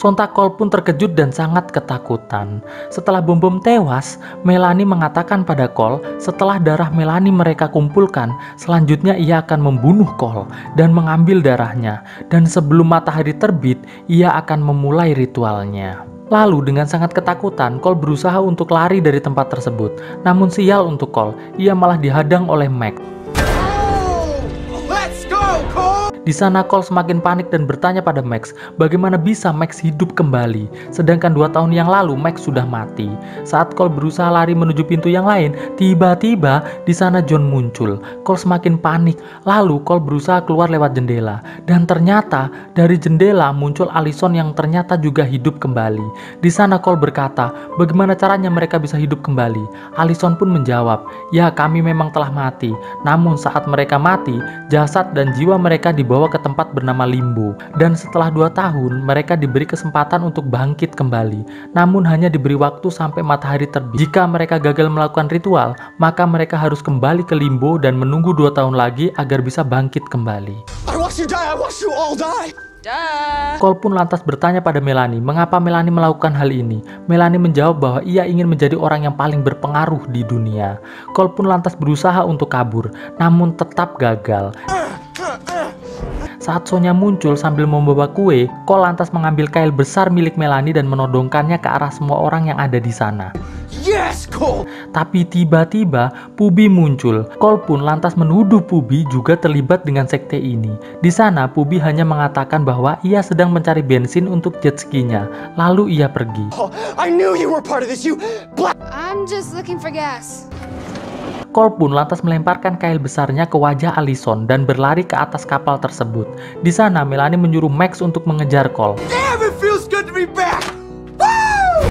Sontak Cole pun terkejut dan sangat ketakutan. Setelah Bom Bom tewas, Melanie mengatakan pada Cole setelah darah Melanie mereka kumpulkan, selanjutnya ia akan membunuh Cole dan mengambil darahnya. Dan sebelum matahari terbit, ia akan memulai ritualnya. Lalu dengan sangat ketakutan, Cole berusaha untuk lari dari tempat tersebut. Namun sial untuk Cole, ia malah dihadang oleh Max. Let's go, Cole. Di sana Cole semakin panik dan bertanya pada Max, bagaimana bisa Max hidup kembali, sedangkan 2 tahun yang lalu Max sudah mati. Saat Cole berusaha lari menuju pintu yang lain, tiba-tiba di sana John muncul. Cole semakin panik, lalu Cole berusaha keluar lewat jendela, dan ternyata dari jendela muncul Allison yang ternyata juga hidup kembali. Di sana Cole berkata, bagaimana caranya mereka bisa hidup kembali? Allison pun menjawab, ya kami memang telah mati, namun saat mereka mati, jasad dan jiwa mereka dibawa ke tempat bernama Limbo, dan setelah 2 tahun mereka diberi kesempatan untuk bangkit kembali, namun hanya diberi waktu sampai matahari terbit. Jika mereka gagal melakukan ritual, maka mereka harus kembali ke Limbo dan menunggu 2 tahun lagi agar bisa bangkit kembali. I watched you die. I watched you all die. Cole pun lantas bertanya pada Melanie mengapa Melanie melakukan hal ini. Melanie menjawab bahwa ia ingin menjadi orang yang paling berpengaruh di dunia. Cole pun lantas berusaha untuk kabur, namun tetap gagal. Saat Sonya muncul sambil membawa kue, Cole lantas mengambil kail besar milik Melanie dan menodongkannya ke arah semua orang yang ada di sana. Yes, Cole. Tapi tiba-tiba Pubi muncul. Cole pun lantas menuduh Pubi juga terlibat dengan sekte ini. Di sana Pubi hanya mengatakan bahwa ia sedang mencari bensin untuk jet ski-nya. Lalu ia pergi. Oh, I knew you were part of this. You black. I'm just looking for gas. Cole pun lantas melemparkan kail besarnya ke wajah Allison dan berlari ke atas kapal tersebut. Di sana Melanie menyuruh Max untuk mengejar Cole. Damn, it feels good to be back.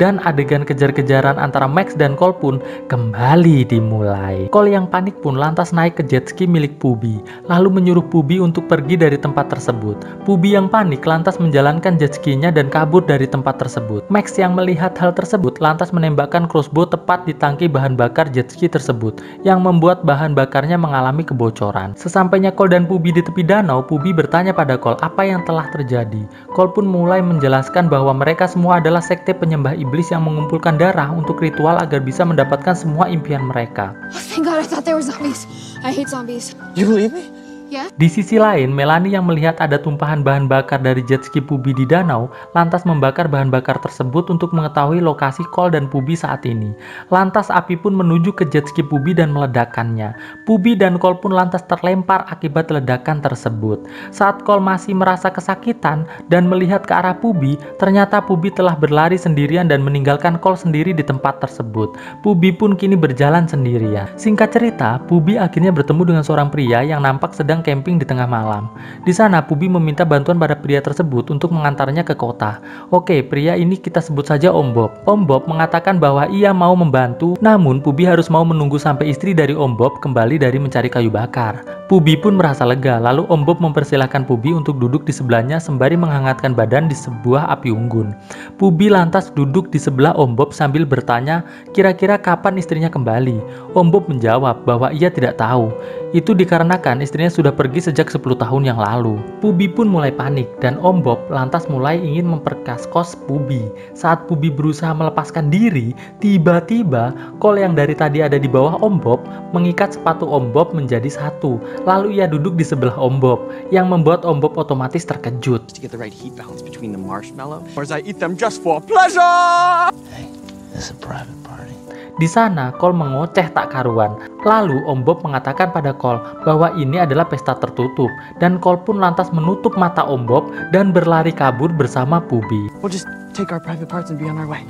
Dan adegan kejar-kejaran antara Max dan Cole pun kembali dimulai. Cole yang panik pun lantas naik ke jet ski milik Pubi, lalu menyuruh Pubi untuk pergi dari tempat tersebut. Pubi yang panik lantas menjalankan jet ski-nya dan kabur dari tempat tersebut. Max yang melihat hal tersebut lantas menembakkan crossbow tepat di tangki bahan bakar jet ski tersebut, yang membuat bahan bakarnya mengalami kebocoran. Sesampainya Cole dan Pubi di tepi danau, Pubi bertanya pada Cole apa yang telah terjadi. Cole pun mulai menjelaskan bahwa mereka semua adalah sekte penyembah iblis iblis yang mengumpulkan darah untuk ritual agar bisa mendapatkan semua impian mereka. Oh, thank God, I thought they were zombies. I hate zombies. You believe me? Yeah? Di sisi lain, Melanie yang melihat ada tumpahan bahan bakar dari jet ski Pubi di danau, lantas membakar bahan bakar tersebut untuk mengetahui lokasi Cole dan Pubi saat ini. Lantas api pun menuju ke jet ski Pubi dan meledakkannya. Pubi dan Cole pun lantas terlempar akibat ledakan tersebut. Saat Cole masih merasa kesakitan dan melihat ke arah Pubi, ternyata Pubi telah berlari sendirian dan meninggalkan Cole sendiri di tempat tersebut. Pubi pun kini berjalan sendirian. Singkat cerita, Pubi akhirnya bertemu dengan seorang pria yang nampak sedang camping di tengah malam. Di sana, Pubi meminta bantuan pada pria tersebut untuk mengantarnya ke kota. Oke, pria ini kita sebut saja Om Bob. Om Bob mengatakan bahwa ia mau membantu, namun Pubi harus mau menunggu sampai istri dari Om Bob kembali dari mencari kayu bakar. Pubi pun merasa lega, lalu Om Bob mempersilahkan Pubi untuk duduk di sebelahnya sembari menghangatkan badan di sebuah api unggun. Pubi lantas duduk di sebelah Om Bob sambil bertanya, kira-kira kapan istrinya kembali? Om Bob menjawab bahwa ia tidak tahu. Itu dikarenakan istrinya sudah pergi sejak 10 tahun yang lalu. Pubi pun mulai panik dan Om Bob lantas mulai ingin memperkaskos Pubi. Saat Pubi berusaha melepaskan diri, tiba-tiba Cole yang dari tadi ada di bawah Om Bob mengikat sepatu Om Bob menjadi satu. Lalu ia duduk di sebelah Om Bob, yang membuat Om Bob otomatis terkejut. To get the right heat balance between the marshmallow, or as I eat them just for pleasure. Hey, this is a private party. Di sana, Cole mengoceh tak karuan. Lalu Om Bob mengatakan pada Cole bahwa ini adalah pesta tertutup, dan Cole pun lantas menutup mata Om Bob dan berlari kabur bersama Pubi. We'll just take our private parts and be on our way.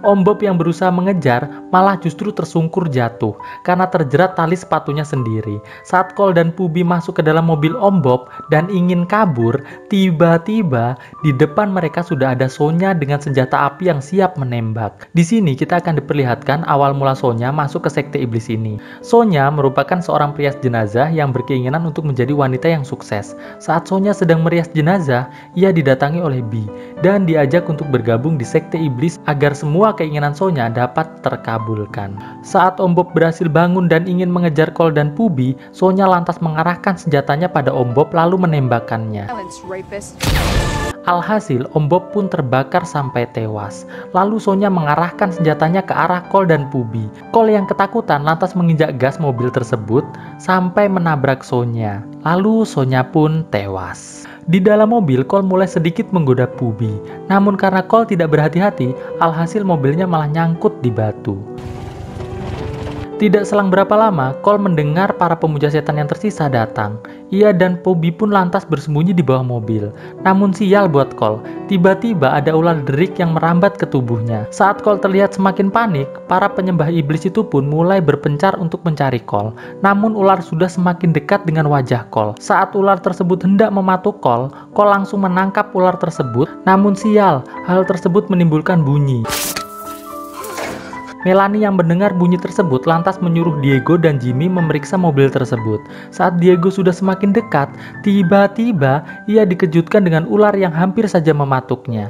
Om Bob yang berusaha mengejar malah justru tersungkur jatuh karena terjerat tali sepatunya sendiri. Saat Cole dan Pubi masuk ke dalam mobil Om Bob dan ingin kabur, tiba-tiba di depan mereka sudah ada Sonya dengan senjata api yang siap menembak. Di sini kita akan diperlihatkan awal mula Sonya masuk ke sekte iblis ini. Sonya merupakan seorang perias jenazah yang berkeinginan untuk menjadi wanita yang sukses. Saat Sonya sedang merias jenazah, ia didatangi oleh Bee dan diajak untuk bergabung di sekte iblis agar semua keinginan Sonya dapat terkabulkan. Saat Om Bob berhasil bangun dan ingin mengejar Cole dan Pubi, Sonya lantas mengarahkan senjatanya pada Om Bob lalu menembakkannya. Alhasil, Om Bob pun terbakar sampai tewas. Lalu Sonya mengarahkan senjatanya ke arah Cole dan Pubi. Cole yang ketakutan lantas menginjak gas mobil tersebut sampai menabrak Sonya. Lalu Sonya pun tewas. Di dalam mobil, Cole mulai sedikit menggoda Pubi. Namun karena Cole tidak berhati-hati, alhasil mobilnya malah nyangkut di batu. Tidak selang berapa lama, Cole mendengar para pemuja setan yang tersisa datang. Ia dan Pubi pun lantas bersembunyi di bawah mobil. Namun sial buat Cole, tiba-tiba ada ular derik yang merambat ke tubuhnya. Saat Cole terlihat semakin panik, para penyembah iblis itu pun mulai berpencar untuk mencari Cole. Namun ular sudah semakin dekat dengan wajah Cole. Saat ular tersebut hendak mematuk Cole, Cole langsung menangkap ular tersebut. Namun sial, hal tersebut menimbulkan bunyi. Melanie yang mendengar bunyi tersebut lantas menyuruh Diego dan Jimmy memeriksa mobil tersebut. Saat Diego sudah semakin dekat, tiba-tiba ia dikejutkan dengan ular yang hampir saja mematuknya.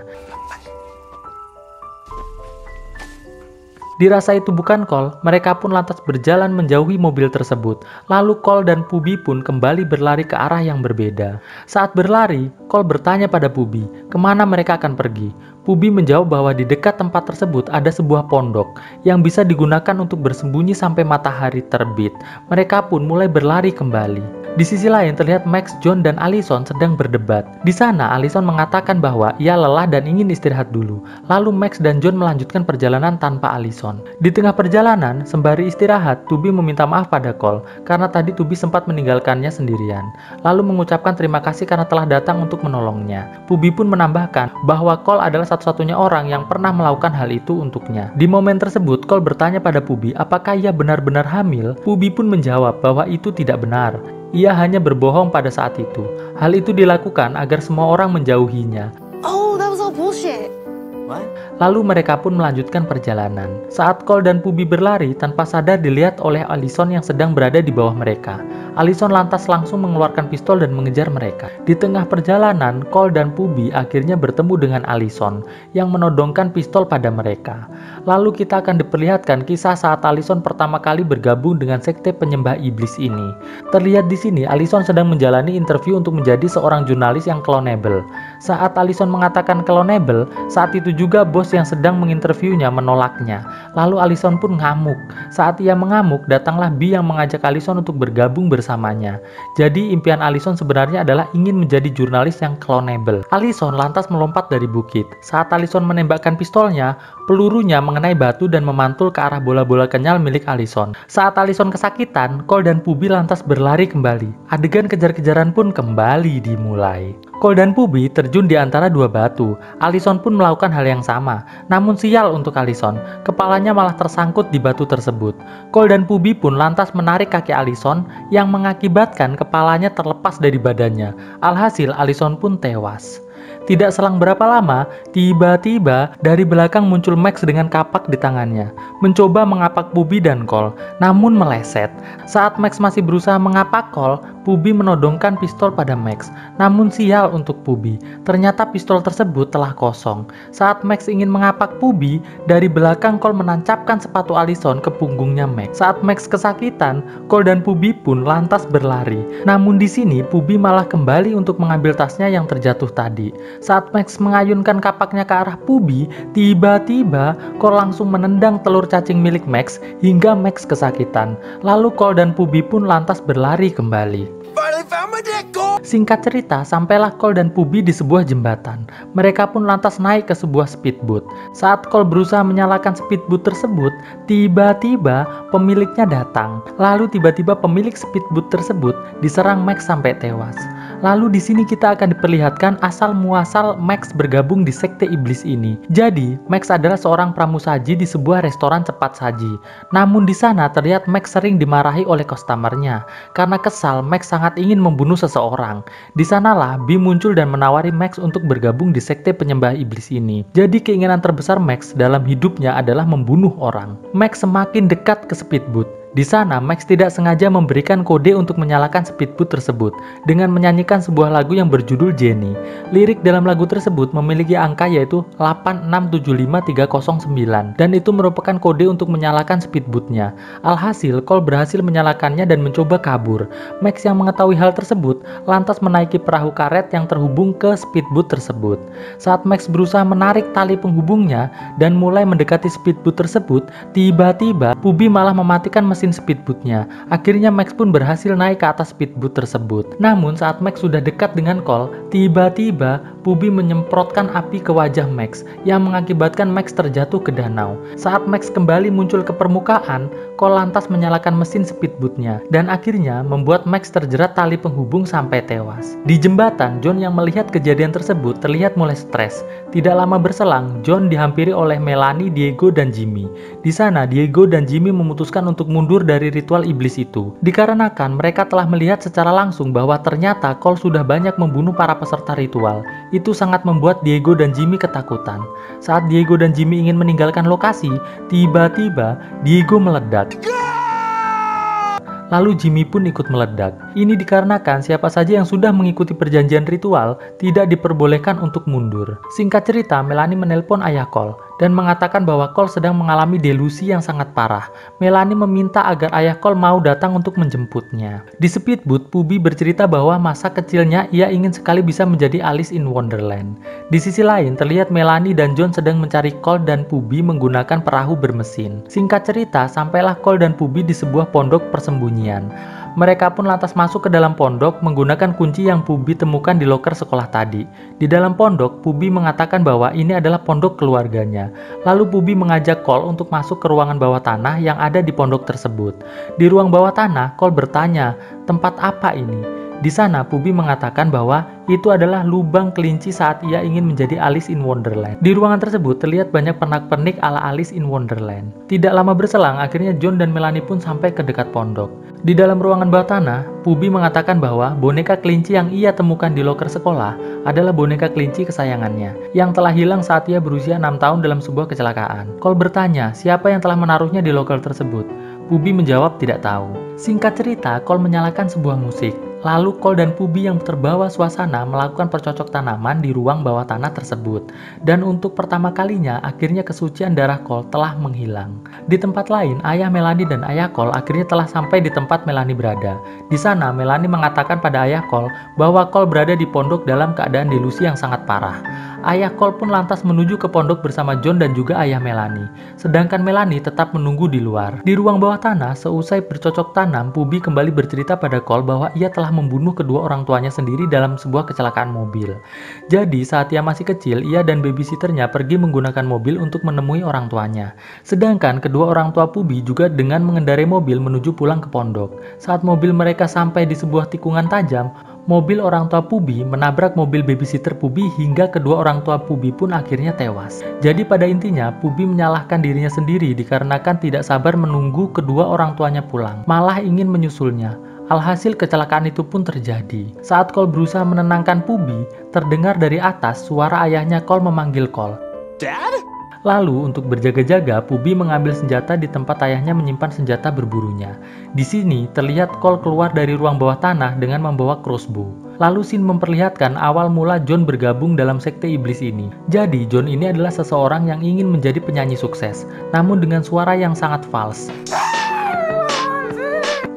Dirasa itu bukan Cole, mereka pun lantas berjalan menjauhi mobil tersebut. Lalu Cole dan Pubi pun kembali berlari ke arah yang berbeda. Saat berlari, Cole bertanya pada Pubi, kemana mereka akan pergi? Pubi menjawab bahwa di dekat tempat tersebut ada sebuah pondok yang bisa digunakan untuk bersembunyi sampai matahari terbit. Mereka pun mulai berlari kembali. Di sisi lain terlihat Max, John, dan Allison sedang berdebat. Di sana Allison mengatakan bahwa ia lelah dan ingin istirahat dulu. Lalu Max dan John melanjutkan perjalanan tanpa Allison. Di tengah perjalanan, sembari istirahat, Pubi meminta maaf pada Cole karena tadi Pubi sempat meninggalkannya sendirian. Lalu mengucapkan terima kasih karena telah datang untuk menolongnya. Pubi pun menambahkan bahwa Cole adalah satu-satunya orang yang pernah melakukan hal itu untuknya. Di momen tersebut, Cole bertanya pada Pubi apakah ia benar-benar hamil. Pubi pun menjawab bahwa itu tidak benar. Ia hanya berbohong pada saat itu. Hal itu dilakukan agar semua orang menjauhinya. Oh, that was all bullshit. What? Lalu mereka pun melanjutkan perjalanan. Saat Cole dan Pubi berlari, tanpa sadar dilihat oleh Allison yang sedang berada di bawah mereka. Allison lantas langsung mengeluarkan pistol dan mengejar mereka. Di tengah perjalanan, Cole dan Pubi akhirnya bertemu dengan Allison yang menodongkan pistol pada mereka. Lalu kita akan diperlihatkan kisah saat Allison pertama kali bergabung dengan sekte penyembah iblis ini. Terlihat di sini Allison sedang menjalani interview untuk menjadi seorang jurnalis yang clonable. Saat Allison mengatakan clonable, saat itu juga bos yang sedang menginterviewnya menolaknya. Lalu Allison pun ngamuk. Saat ia mengamuk, datanglah B yang mengajak Allison untuk bergabung bersamanya. Jadi impian Allison sebenarnya adalah ingin menjadi jurnalis yang clonable. Allison lantas melompat dari bukit. Saat Allison menembakkan pistolnya, pelurunya mengenai batu dan memantul ke arah bola-bola kenyal milik Allison. Saat Allison kesakitan, Cole dan Pubi lantas berlari kembali. Adegan kejar-kejaran pun kembali dimulai. Cole dan Pubi terjun di antara dua batu. Allison pun melakukan hal yang sama. Namun sial untuk Allison, kepalanya malah tersangkut di batu tersebut. Cole dan Pubi pun lantas menarik kaki Allison yang mengakibatkan kepalanya terlepas dari badannya. Alhasil Allison pun tewas. Tidak selang berapa lama, tiba-tiba dari belakang muncul Max dengan kapak di tangannya, mencoba mengapak Pubi dan Cole, namun meleset. Saat Max masih berusaha mengapak Cole, Pubi menodongkan pistol pada Max, namun sial untuk Pubi, ternyata pistol tersebut telah kosong. Saat Max ingin mengapak Pubi, dari belakang Cole menancapkan sepatu Allison ke punggungnya Max. Saat Max kesakitan, Cole dan Pubi pun lantas berlari. Namun di sini Pubi malah kembali untuk mengambil tasnya yang terjatuh tadi. Saat Max mengayunkan kapaknya ke arah Pubi, tiba-tiba Cole langsung menendang telur cacing milik Max hingga Max kesakitan. Lalu Cole dan Pubi pun lantas berlari kembali. Singkat cerita, sampailah Cole dan Pubi di sebuah jembatan. Mereka pun lantas naik ke sebuah speedboat. Saat Cole berusaha menyalakan speedboat tersebut, tiba-tiba pemiliknya datang. Lalu tiba-tiba pemilik speedboat tersebut diserang Max sampai tewas. Lalu di sini kita akan diperlihatkan asal muasal Max bergabung di sekte iblis ini. Jadi, Max adalah seorang pramusaji di sebuah restoran cepat saji. Namun di sana terlihat Max sering dimarahi oleh customernya. Karena kesal, Max sangat ingin membunuh seseorang. Di sanalah B muncul dan menawari Max untuk bergabung di sekte penyembah iblis ini. Jadi keinginan terbesar Max dalam hidupnya adalah membunuh orang. Max semakin dekat ke speedboat. Di sana, Max tidak sengaja memberikan kode untuk menyalakan speedboat tersebut dengan menyanyikan sebuah lagu yang berjudul Jenny. Lirik dalam lagu tersebut memiliki angka yaitu 8675309 dan itu merupakan kode untuk menyalakan speedboatnya. Alhasil, Cole berhasil menyalakannya dan mencoba kabur. Max yang mengetahui hal tersebut lantas menaiki perahu karet yang terhubung ke speedboat tersebut. Saat Max berusaha menarik tali penghubungnya dan mulai mendekati speedboat tersebut, tiba-tiba Pubi malah mematikan mesin speedboatnya. Akhirnya Max pun berhasil naik ke atas speedboat tersebut. Namun saat Max sudah dekat dengan Cole, tiba-tiba Pubi menyemprotkan api ke wajah Max yang mengakibatkan Max terjatuh ke danau. Saat Max kembali muncul ke permukaan, Cole lantas menyalakan mesin speedboatnya dan akhirnya membuat Max terjerat tali penghubung sampai tewas. Di jembatan, John yang melihat kejadian tersebut terlihat mulai stres. Tidak lama berselang, John dihampiri oleh Melanie, Diego, dan Jimmy. Di sana, Diego dan Jimmy memutuskan untuk mundur dari ritual iblis itu. Dikarenakan mereka telah melihat secara langsung bahwa ternyata Cole sudah banyak membunuh para peserta ritual. Itu sangat membuat Diego dan Jimmy ketakutan. Saat Diego dan Jimmy ingin meninggalkan lokasi, tiba-tiba Diego meledak. Lalu Jimmy pun ikut meledak. Ini dikarenakan siapa saja yang sudah mengikuti perjanjian ritual tidak diperbolehkan untuk mundur. Singkat cerita, Melanie menelpon ayah Cole dan mengatakan bahwa Cole sedang mengalami delusi yang sangat parah. Melanie meminta agar ayah Cole mau datang untuk menjemputnya. Di speedboat, Pubi bercerita bahwa masa kecilnya ia ingin sekali bisa menjadi Alice in Wonderland. Di sisi lain, terlihat Melanie dan John sedang mencari Cole dan Pubi menggunakan perahu bermesin. Singkat cerita, sampailah Cole dan Pubi di sebuah pondok persembunyian. Mereka pun lantas masuk ke dalam pondok menggunakan kunci yang Pubi temukan di loker sekolah tadi. Di dalam pondok, Pubi mengatakan bahwa ini adalah pondok keluarganya. Lalu Pubi mengajak Cole untuk masuk ke ruangan bawah tanah yang ada di pondok tersebut. Di ruang bawah tanah, Cole bertanya, "Tempat apa ini?" Di sana, Pubi mengatakan bahwa itu adalah lubang kelinci saat ia ingin menjadi Alice in Wonderland. Di ruangan tersebut terlihat banyak pernak-pernik ala Alice in Wonderland. Tidak lama berselang, akhirnya John dan Melanie pun sampai ke dekat pondok. Di dalam ruangan bawah tanah, Pubi mengatakan bahwa boneka kelinci yang ia temukan di loker sekolah adalah boneka kelinci kesayangannya, yang telah hilang saat ia berusia 6 tahun dalam sebuah kecelakaan. Cole bertanya siapa yang telah menaruhnya di loker tersebut. Pubi menjawab tidak tahu. Singkat cerita, Cole menyalakan sebuah musik. Lalu Cole dan Pubi yang terbawa suasana melakukan percocok tanaman di ruang bawah tanah tersebut. Dan untuk pertama kalinya, akhirnya kesucian darah Cole telah menghilang. Di tempat lain, ayah Melanie dan ayah Cole akhirnya telah sampai di tempat Melanie berada. Di sana, Melanie mengatakan pada ayah Cole bahwa Cole berada di pondok dalam keadaan delusi yang sangat parah. Ayah Cole pun lantas menuju ke pondok bersama John dan juga ayah Melanie. Sedangkan Melanie tetap menunggu di luar. Di ruang bawah tanah, seusai bercocok tanam, Pubi kembali bercerita pada Cole bahwa ia telah membunuh kedua orang tuanya sendiri dalam sebuah kecelakaan mobil. Jadi saat ia masih kecil, ia dan babysitternya pergi menggunakan mobil untuk menemui orang tuanya. Sedangkan kedua orang tua Pubi juga dengan mengendarai mobil menuju pulang ke pondok. Saat mobil mereka sampai di sebuah tikungan tajam, mobil orang tua Pubi menabrak mobil babysitter Pubi hingga kedua orang tua Pubi pun akhirnya tewas. Jadi pada intinya Pubi menyalahkan dirinya sendiri dikarenakan tidak sabar menunggu kedua orang tuanya pulang, malah ingin menyusulnya. Alhasil kecelakaan itu pun terjadi. Saat Cole berusaha menenangkan Pubi, terdengar dari atas suara ayahnya Cole memanggil Cole. Dad? Lalu untuk berjaga-jaga, Pubi mengambil senjata di tempat ayahnya menyimpan senjata berburunya. Di sini terlihat Cole keluar dari ruang bawah tanah dengan membawa crossbow. Lalu scene memperlihatkan awal mula John bergabung dalam sekte iblis ini. Jadi John ini adalah seseorang yang ingin menjadi penyanyi sukses, namun dengan suara yang sangat false.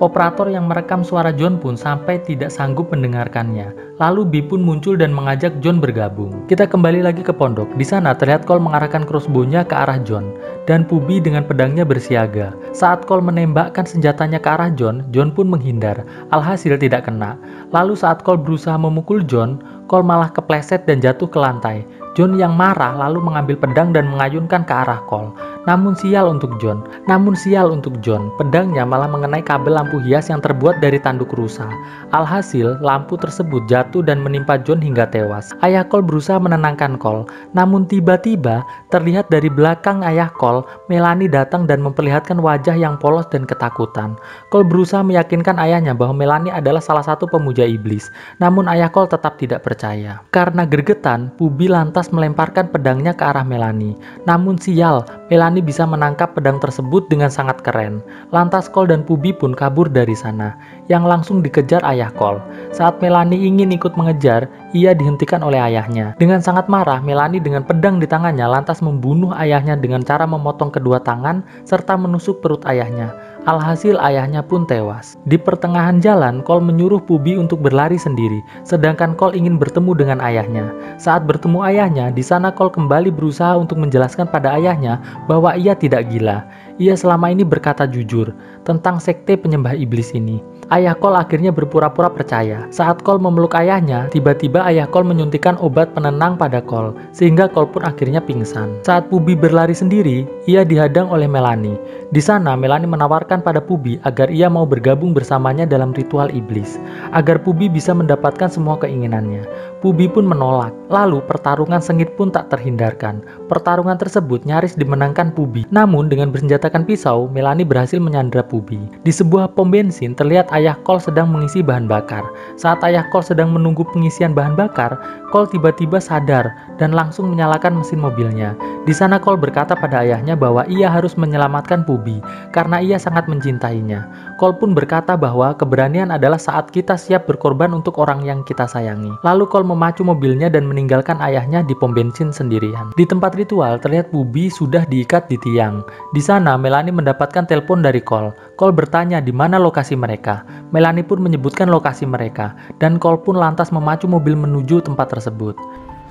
Operator yang merekam suara John pun sampai tidak sanggup mendengarkannya. Lalu B pun muncul dan mengajak John bergabung. Kita kembali lagi ke pondok. Di sana terlihat Cole mengarahkan crossbow-nya ke arah John dan Pubi dengan pedangnya bersiaga. Saat Cole menembakkan senjatanya ke arah John, John pun menghindar. Alhasil tidak kena. Lalu saat Cole berusaha memukul John, Cole malah kepleset dan jatuh ke lantai. John yang marah lalu mengambil pedang dan mengayunkan ke arah Cole. Namun sial untuk John, pedangnya malah mengenai kabel lampu hias yang terbuat dari tanduk rusa. Alhasil, lampu tersebut jatuh dan menimpa John hingga tewas. Ayah Cole berusaha menenangkan Cole, namun tiba-tiba terlihat dari belakang ayah Cole, Melanie datang dan memperlihatkan wajah yang polos dan ketakutan. Cole berusaha meyakinkan ayahnya bahwa Melanie adalah salah satu pemuja iblis, namun ayah Cole tetap tidak percaya. Karena gergetan, Pubi lantas melemparkan pedangnya ke arah Melanie. Namun sial, Melanie bisa menangkap pedang tersebut dengan sangat keren. Lantas Cole dan Pubi pun kabur dari sana, yang langsung dikejar ayah Cole. Saat Melanie ingin ikut mengejar, ia dihentikan oleh ayahnya. Dengan sangat marah, Melanie dengan pedang di tangannya lantas membunuh ayahnya dengan cara memotong kedua tangan serta menusuk perut ayahnya. Alhasil ayahnya pun tewas. Di pertengahan jalan, Cole menyuruh Pubi untuk berlari sendiri, sedangkan Cole ingin bertemu dengan ayahnya. Saat bertemu ayahnya, di sana Cole kembali berusaha untuk menjelaskan pada ayahnya bahwa ia tidak gila. Ia selama ini berkata jujur tentang sekte penyembah iblis ini. Ayah Cole akhirnya berpura-pura percaya. Saat Cole memeluk ayahnya, tiba-tiba ayah Cole menyuntikkan obat penenang pada Cole, sehingga Cole pun akhirnya pingsan. Saat Pubi berlari sendiri, ia dihadang oleh Melanie. Di sana, Melanie menawarkan pada Pubi agar ia mau bergabung bersamanya dalam ritual iblis, agar Pubi bisa mendapatkan semua keinginannya. Pubi pun menolak. Lalu, pertarungan sengit pun tak terhindarkan. Pertarungan tersebut nyaris dimenangkan Pubi. Namun, dengan bersenjatakan pisau, Melanie berhasil menyandra Pubi. Di sebuah pom bensin, terlihat ayah Cole sedang mengisi bahan bakar. Saat ayah Cole sedang menunggu pengisian bahan bakar, Cole tiba-tiba sadar dan langsung menyalakan mesin mobilnya. Di sana Cole berkata pada ayahnya bahwa ia harus menyelamatkan Pubi karena ia sangat mencintainya. Cole pun berkata bahwa keberanian adalah saat kita siap berkorban untuk orang yang kita sayangi. Lalu Cole memacu mobilnya dan meninggalkan ayahnya di pom bensin sendirian. Di tempat ritual terlihat Pubi sudah diikat di tiang. Di sana Melanie mendapatkan telepon dari Cole. Cole bertanya di mana lokasi mereka. Melanie pun menyebutkan lokasi mereka, dan Cole pun lantas memacu mobil menuju tempat tersebut.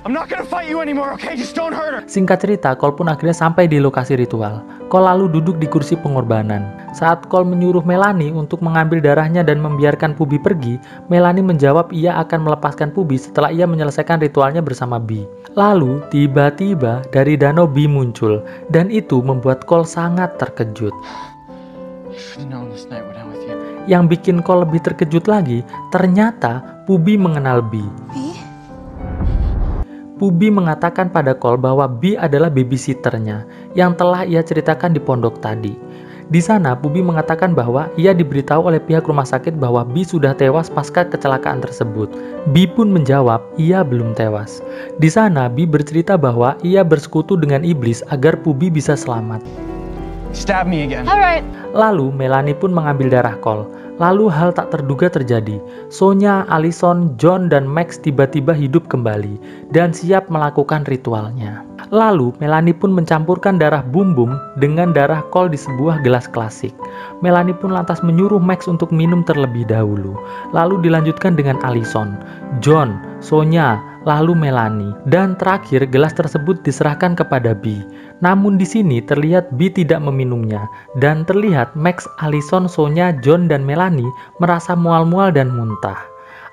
I'm not gonna fight you anymore, okay? Just don't hurt her. Singkat cerita, Cole pun akhirnya sampai di lokasi ritual. Cole lalu duduk di kursi pengorbanan. Saat Cole menyuruh Melanie untuk mengambil darahnya dan membiarkan Pubi pergi, Melanie menjawab ia akan melepaskan Pubi setelah ia menyelesaikan ritualnya bersama B. Lalu, tiba-tiba dari danau B muncul, dan itu membuat Cole sangat terkejut. Yang bikin Cole lebih terkejut lagi, ternyata Pubi mengenal B. Pubi mengatakan pada Cole bahwa B adalah babysitternya yang telah ia ceritakan di pondok tadi. Di sana, Pubi mengatakan bahwa ia diberitahu oleh pihak rumah sakit bahwa B sudah tewas pasca kecelakaan tersebut. B pun menjawab, ia belum tewas. Di sana, B bercerita bahwa ia bersekutu dengan iblis agar Pubi bisa selamat. Stab me again. Alright. Lalu, Melanie pun mengambil darah Cole. Lalu hal tak terduga terjadi. Sonya, Allison, John, dan Max tiba-tiba hidup kembali dan siap melakukan ritualnya. Lalu, Melanie pun mencampurkan darah Bum Bum dengan darah Cole di sebuah gelas klasik. Melanie pun lantas menyuruh Max untuk minum terlebih dahulu. Lalu dilanjutkan dengan Allison, John, Sonya, lalu Melanie, dan terakhir gelas tersebut diserahkan kepada B. Namun di sini terlihat B tidak meminumnya, dan terlihat Max, Allison, Sonya, John, dan Melanie merasa mual-mual dan muntah.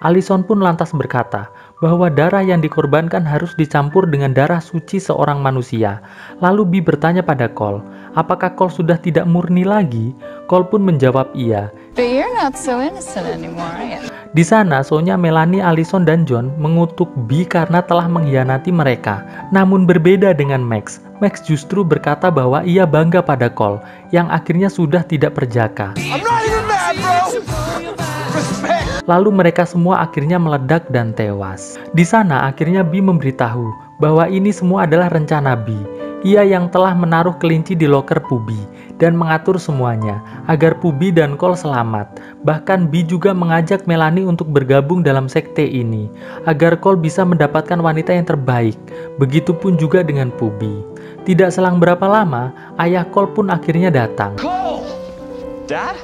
Allison pun lantas berkata bahwa darah yang dikorbankan harus dicampur dengan darah suci seorang manusia. Lalu B bertanya pada Cole, apakah Cole sudah tidak murni lagi? Cole pun menjawab iya. But you're not so innocent anymore, are you? Di sana, Sonya, Melanie, Allison, dan John mengutuk B karena telah mengkhianati mereka. Namun berbeda dengan Max. Max justru berkata bahwa ia bangga pada Cole, yang akhirnya sudah tidak perjaka. I'm not even mad, bro. Respect. Lalu mereka semua akhirnya meledak dan tewas. Di sana akhirnya B memberitahu bahwa ini semua adalah rencana B. Ia yang telah menaruh kelinci di loker Pubi dan mengatur semuanya agar Pubi dan Cole selamat. Bahkan B juga mengajak Melanie untuk bergabung dalam sekte ini agar Cole bisa mendapatkan wanita yang terbaik. Begitupun juga dengan Pubi. Tidak selang berapa lama, ayah Cole pun akhirnya datang. Cole! Dad?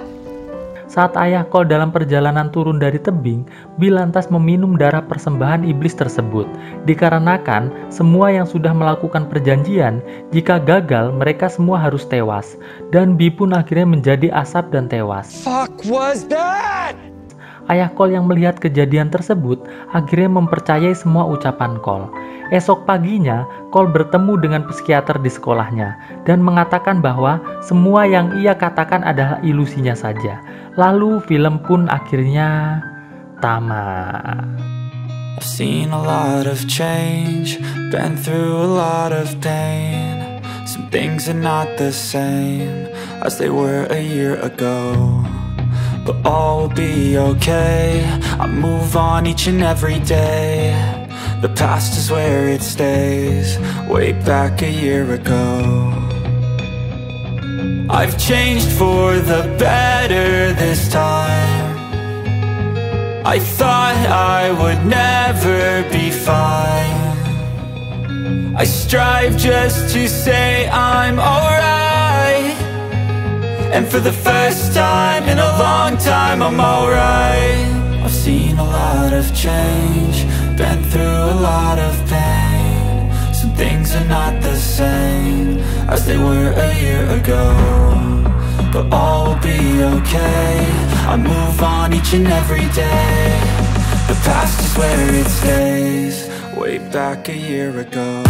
Saat ayah Cole dalam perjalanan turun dari tebing, B lantas meminum darah persembahan iblis tersebut. Dikarenakan semua yang sudah melakukan perjanjian, jika gagal mereka semua harus tewas. Dan B pun akhirnya menjadi asap dan tewas. Fuck was that? Ayah Cole yang melihat kejadian tersebut akhirnya mempercayai semua ucapan Cole. Esok paginya, Cole bertemu dengan psikiater di sekolahnya dan mengatakan bahwa semua yang ia katakan adalah ilusinya saja. Lalu film pun akhirnya tamat. I've seen a lot of change, been through a lot of pain. Some things are not the same as they were a year ago. But all will be okay, I move on each and every day. The past is where it stays, way back a year ago. I've changed for the better this time. I thought I would never be fine. I strive just to say I'm alright. And for the first time in a long time I'm alright. I've seen a lot of change, been through a lot of pain. Some things are not the same as they were a year ago. But all will be okay, I move on each and every day. The past is where it stays, way back a year ago.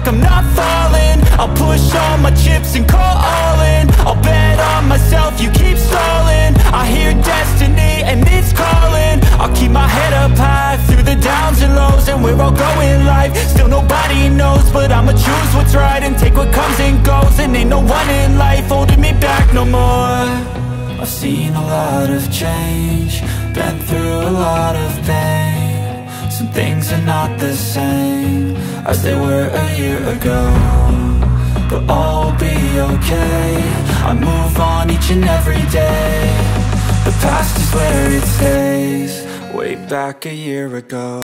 I'm not falling, I'll push all my chips and call all in. I'll bet on myself, you keep stalling. I hear destiny and it's calling. I'll keep my head up high through the downs and lows. And we're all going life, still nobody knows. But I'ma choose what's right and take what comes and goes. And ain't no one in life holding me back no more. I've seen a lot of change, been through a lot of pain. Some things are not the same as they were a year ago. But all will be okay, I move on each and every day. The past is where it stays, way back a year ago.